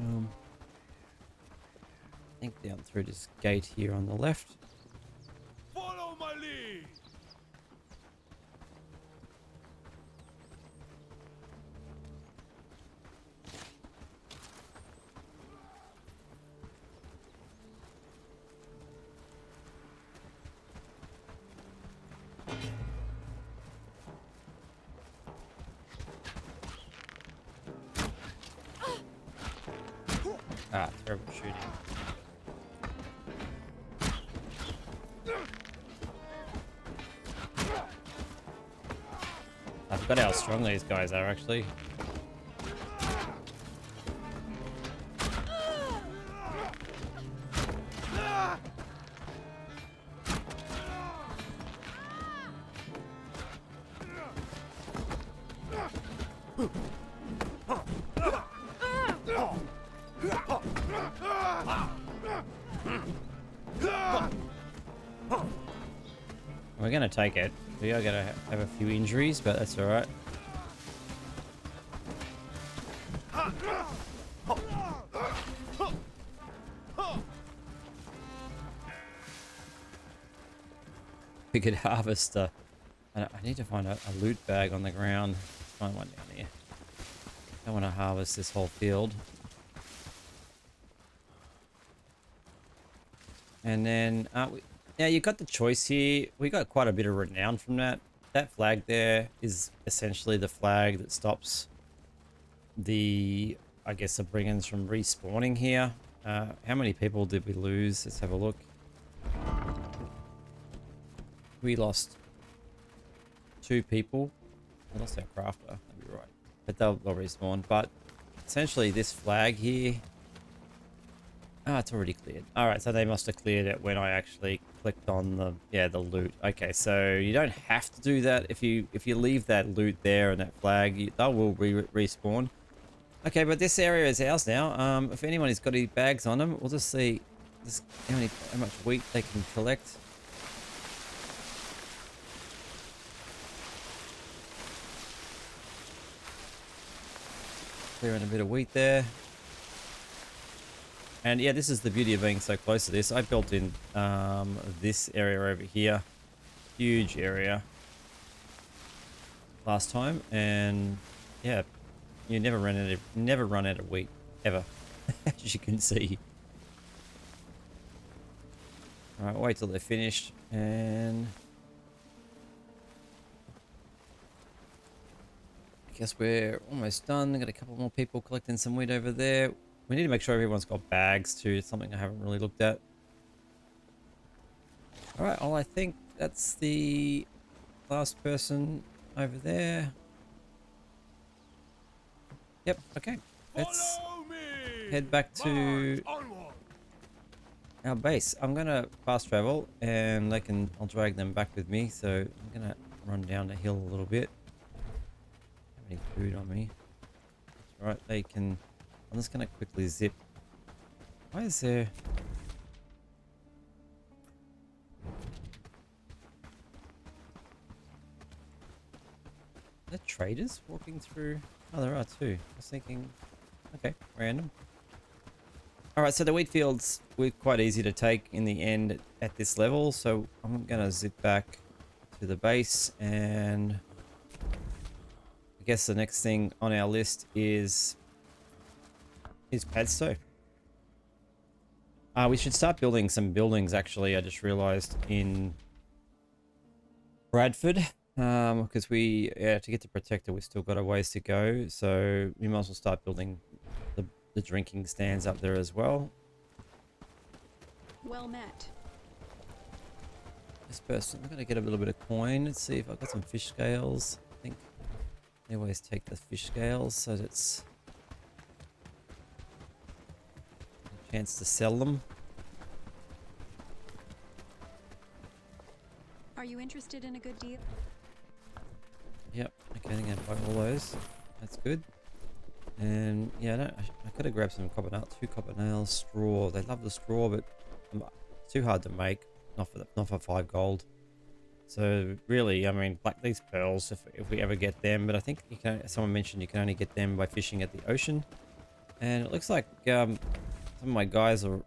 think down through this gate here on the left. Follow my lead. Ah, terrible shooting. I forgot how strong these guys are, actually. We're gonna take it. We are gonna have a few injuries, but that's all right. We could harvest I need to find a loot bag on the ground. Let's find one down here. I want to harvest this whole field. And then, yeah, you got the choice here. We got quite a bit of renown from that. That flag there is essentially the flag that stops the, I guess, the Brigands from respawning here. How many people did we lose? Let's have a look. We lost 2 people. We lost our crafter, that'd be right. But they'll respawn. But essentially this flag here, it's already cleared. All right, so they must have cleared it when I actually clicked on the loot. Okay, so you don't have to do that. If you leave that loot there and that flag, they will respawn. Okay, but this area is ours now. If anybody's got any bags on them, we'll just see how much wheat they can collect. Clearing a bit of wheat there. And yeah, this is the beauty of being so close to this. I built in this area over here. Huge area. Last time. And yeah, you never run out of wheat. Ever. As you can see. Alright, wait till they're finished. And I guess we're almost done. Got a couple more people collecting some wheat over there. We need to make sure everyone's got bags too. It's something I haven't really looked at. Alright, well, I think that's the last person over there. Yep, okay. Let's head back to our base. I'm gonna fast travel and I'll drag them back with me. So I'm gonna run down the hill a little bit. Don't have any food on me. That's right, they can. I'm just gonna quickly zip. Why is there? Are there traders walking through? Oh, there are too. I was thinking, okay, random. All right, so the wheat fields were quite easy to take in the end at this level. So I'm gonna zip back to the base, and I guess the next thing on our list is Padstow. We should start building some buildings, actually. I just realized in Bradford. Because to get the protector, we still got a ways to go. So we might as well start building the drinking stands up there as well. Well met. This person, I'm gonna get a little bit of coin. Let's see if I've got some fish scales. I think I always take the fish scales so that's a chance to sell them. Are you interested in a good deal? Yep, okay, I'm gonna buy all those. That's good. And yeah, I could have grabbed some copper nails, 2 copper nails, straw. They love the straw, but it's too hard to make. Not for 5 gold. So really, I mean, like these pearls, if we ever get them, but I think you can. Someone mentioned you can only get them by fishing at the ocean, and it looks like some of my guys are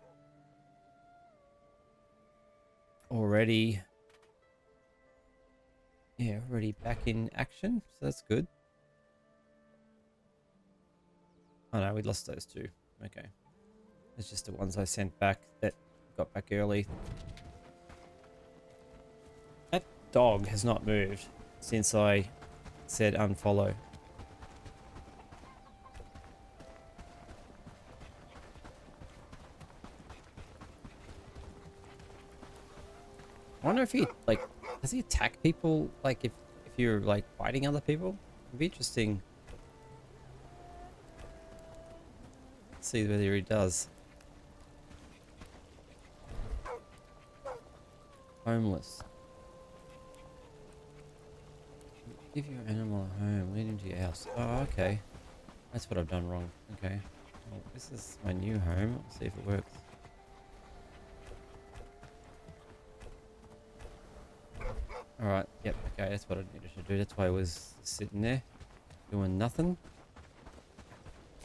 already, already back in action. So that's good. Oh no, we lost those 2. Okay, it's just the ones I sent back that got back early. That dog has not moved since I said unfollow. I wonder if he, like, does he attack people, like, if you're, like, fighting other people? It'd be interesting. Let's see whether he does. Homeless. Give your animal a home. Lead him to your house. Oh, okay. That's what I've done wrong. Okay. Well, this is my new home. Let's see if it works. Alright. Yep. Okay. That's what I needed to do. That's why I was sitting there doing nothing.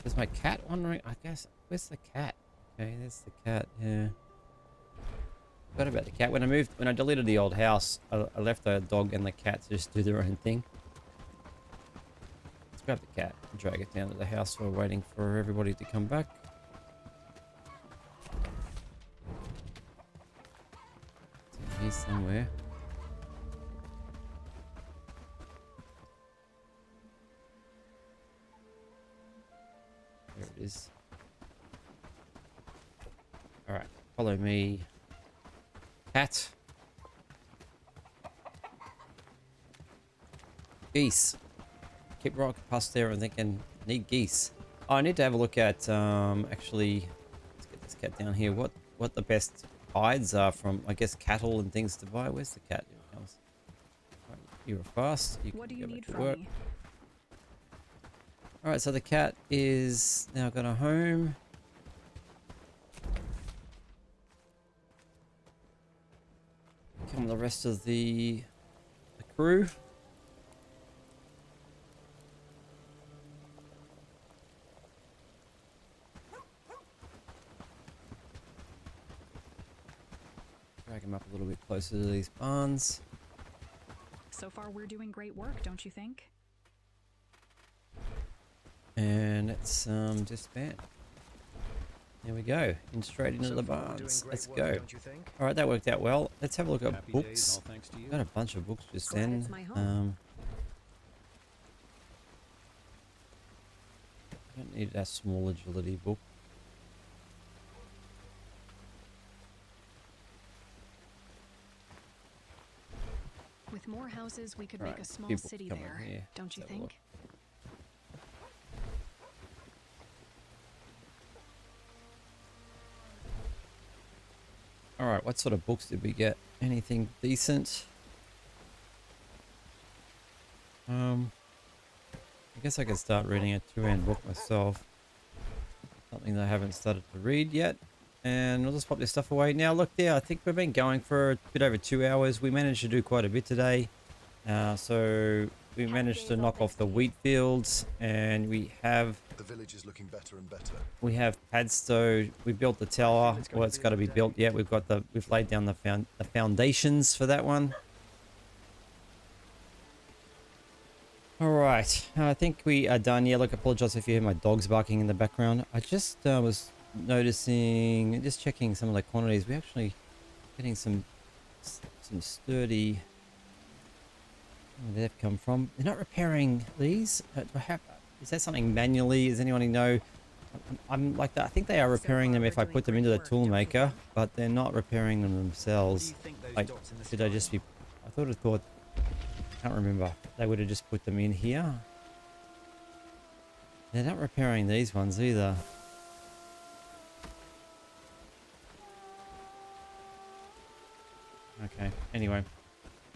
There's my cat wandering. I guess. Where's the cat? Okay. There's the cat. Yeah. Forgot about the cat. When I deleted the old house, I left the dog and the cat to just do their own thing. Let's grab the cat and drag it down to the house while waiting for everybody to come back. It's in here somewhere. There it is. Alright, follow me. Cat. Geese. Keep right past there and thinking, need geese. Oh, I need to have a look at, actually, let's get this cat down here. What the best hides are from, I guess, cattle and things to buy. Where's the cat? Here it comes. Right, you were fast. What do you need from from me? Alright, so the cat is now got a home. Come the rest of the crew. Drag him up a little bit closer to these barns. So far, we're doing great work, don't you think? And let's disband. There we go. And straight into the barns. Let's go. Alright, that worked out well. Let's have a look at books. Got a bunch of books just Glad then. it's my home. I don't need that small agility book. With more houses, we could Right, make a small people city coming there, here. don't you Let's have a look. think? Alright, what sort of books did we get? Anything decent? I guess I could start reading a 2-hand book myself. Something that I haven't started to read yet. And I'll just pop this stuff away. Now look there, I think we've been going for a bit over 2 hours. We managed to do quite a bit today. So we managed to knock off the wheat fields, and we have The village is looking better and better. Padstow. We built the tower. Well, it's got to be built yet. We've laid down the foundations for that one. All right, I think we are done. Yeah, look, I apologize if you hear my dogs barking in the background. I just was noticing, just checking some of the quantities. We're actually getting some sturdy Where they've come from. They're not repairing these. Is that something manually? Does anyone know? I'm like that. I think they are repairing them if I put them into the tool maker, but they're not repairing them themselves. Like, should I just be? I thought. I can't remember. They would have just put them in here. They're not repairing these ones either. Okay. Anyway,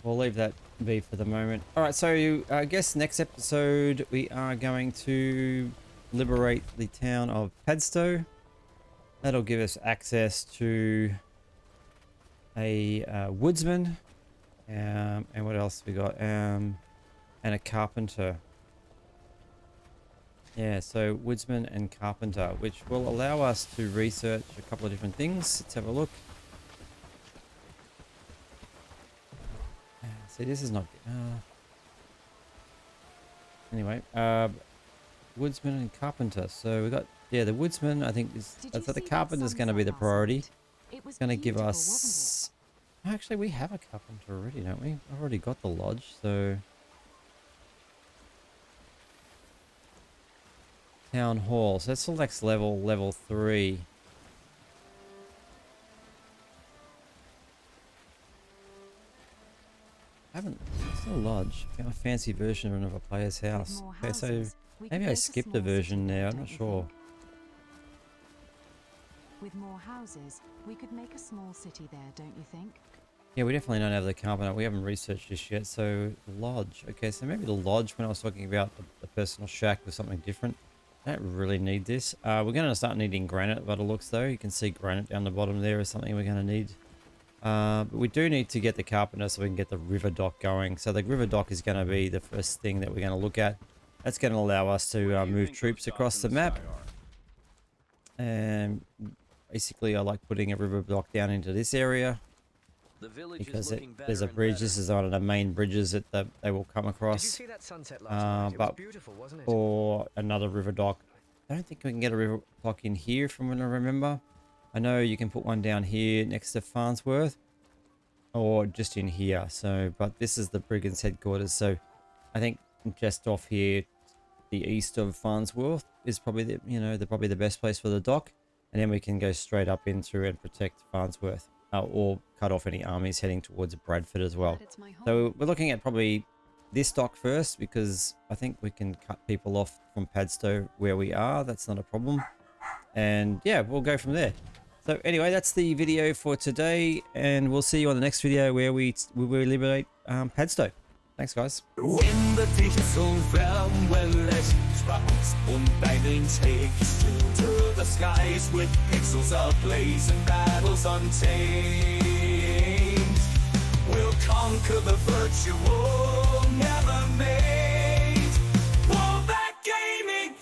we'll leave that be for the moment. All right. So I guess next episode we are going to liberate the town of Padstow. That'll give us access to a woodsman, and what else we got? And a carpenter. Yeah, so woodsman and carpenter, which will allow us to research a couple of different things. Let's have a look. See, this is not. Anyway, woodsman and carpenter. So we got, yeah, the woodsman. I think is. I thought the carpenter's going to be the priority. It's going to give us. Actually, we have a carpenter already, don't we? I've already got the lodge, so. Town hall. So that's the next level, level 3. It's not a lodge. Got a fancy version of another player's house. Okay, so maybe I skipped a version there. I'm not sure. With more houses, we could make a small city there, don't you think? Yeah, we definitely don't have the carpenter. We haven't researched this yet. So lodge. Okay, so maybe the lodge when I was talking about the personal shack was something different. I don't really need this. We're going to start needing granite by the looks though. You can see granite down the bottom there is something we're going to need. But we do need to get the carpenter so we can get the river dock going. So the river dock is going to be the first thing that we're going to look at. That's going to allow us to move troops across the map. And basically I like putting a river dock down into this area. Because there's a bridge. This is one of the main bridges that they will come across. Did you see that sunset last night? It was beautiful, wasn't it? Or another river dock. I don't think we can get a river dock in here from what I remember. I know you can put one down here next to Farnsworth. Or just in here. So, but this is the Brigands headquarters. So I think just off here, the east of Farnsworth is probably the, probably the best place for the dock. And then we can go straight up into and protect Farnsworth. Or cut off any armies heading towards Bradford as well. So we're looking at probably this dock first because I think we can cut people off from Padstow where we are. That's not a problem. And yeah, we'll go from there. So anyway, that's the video for today, and we'll see you on the next video where we liberate Padstow. Thanks, guys. When the diesel fell, well, es sparks und lightning takes to the skies with pixels ablaze and battles untamed. We'll conquer the virtual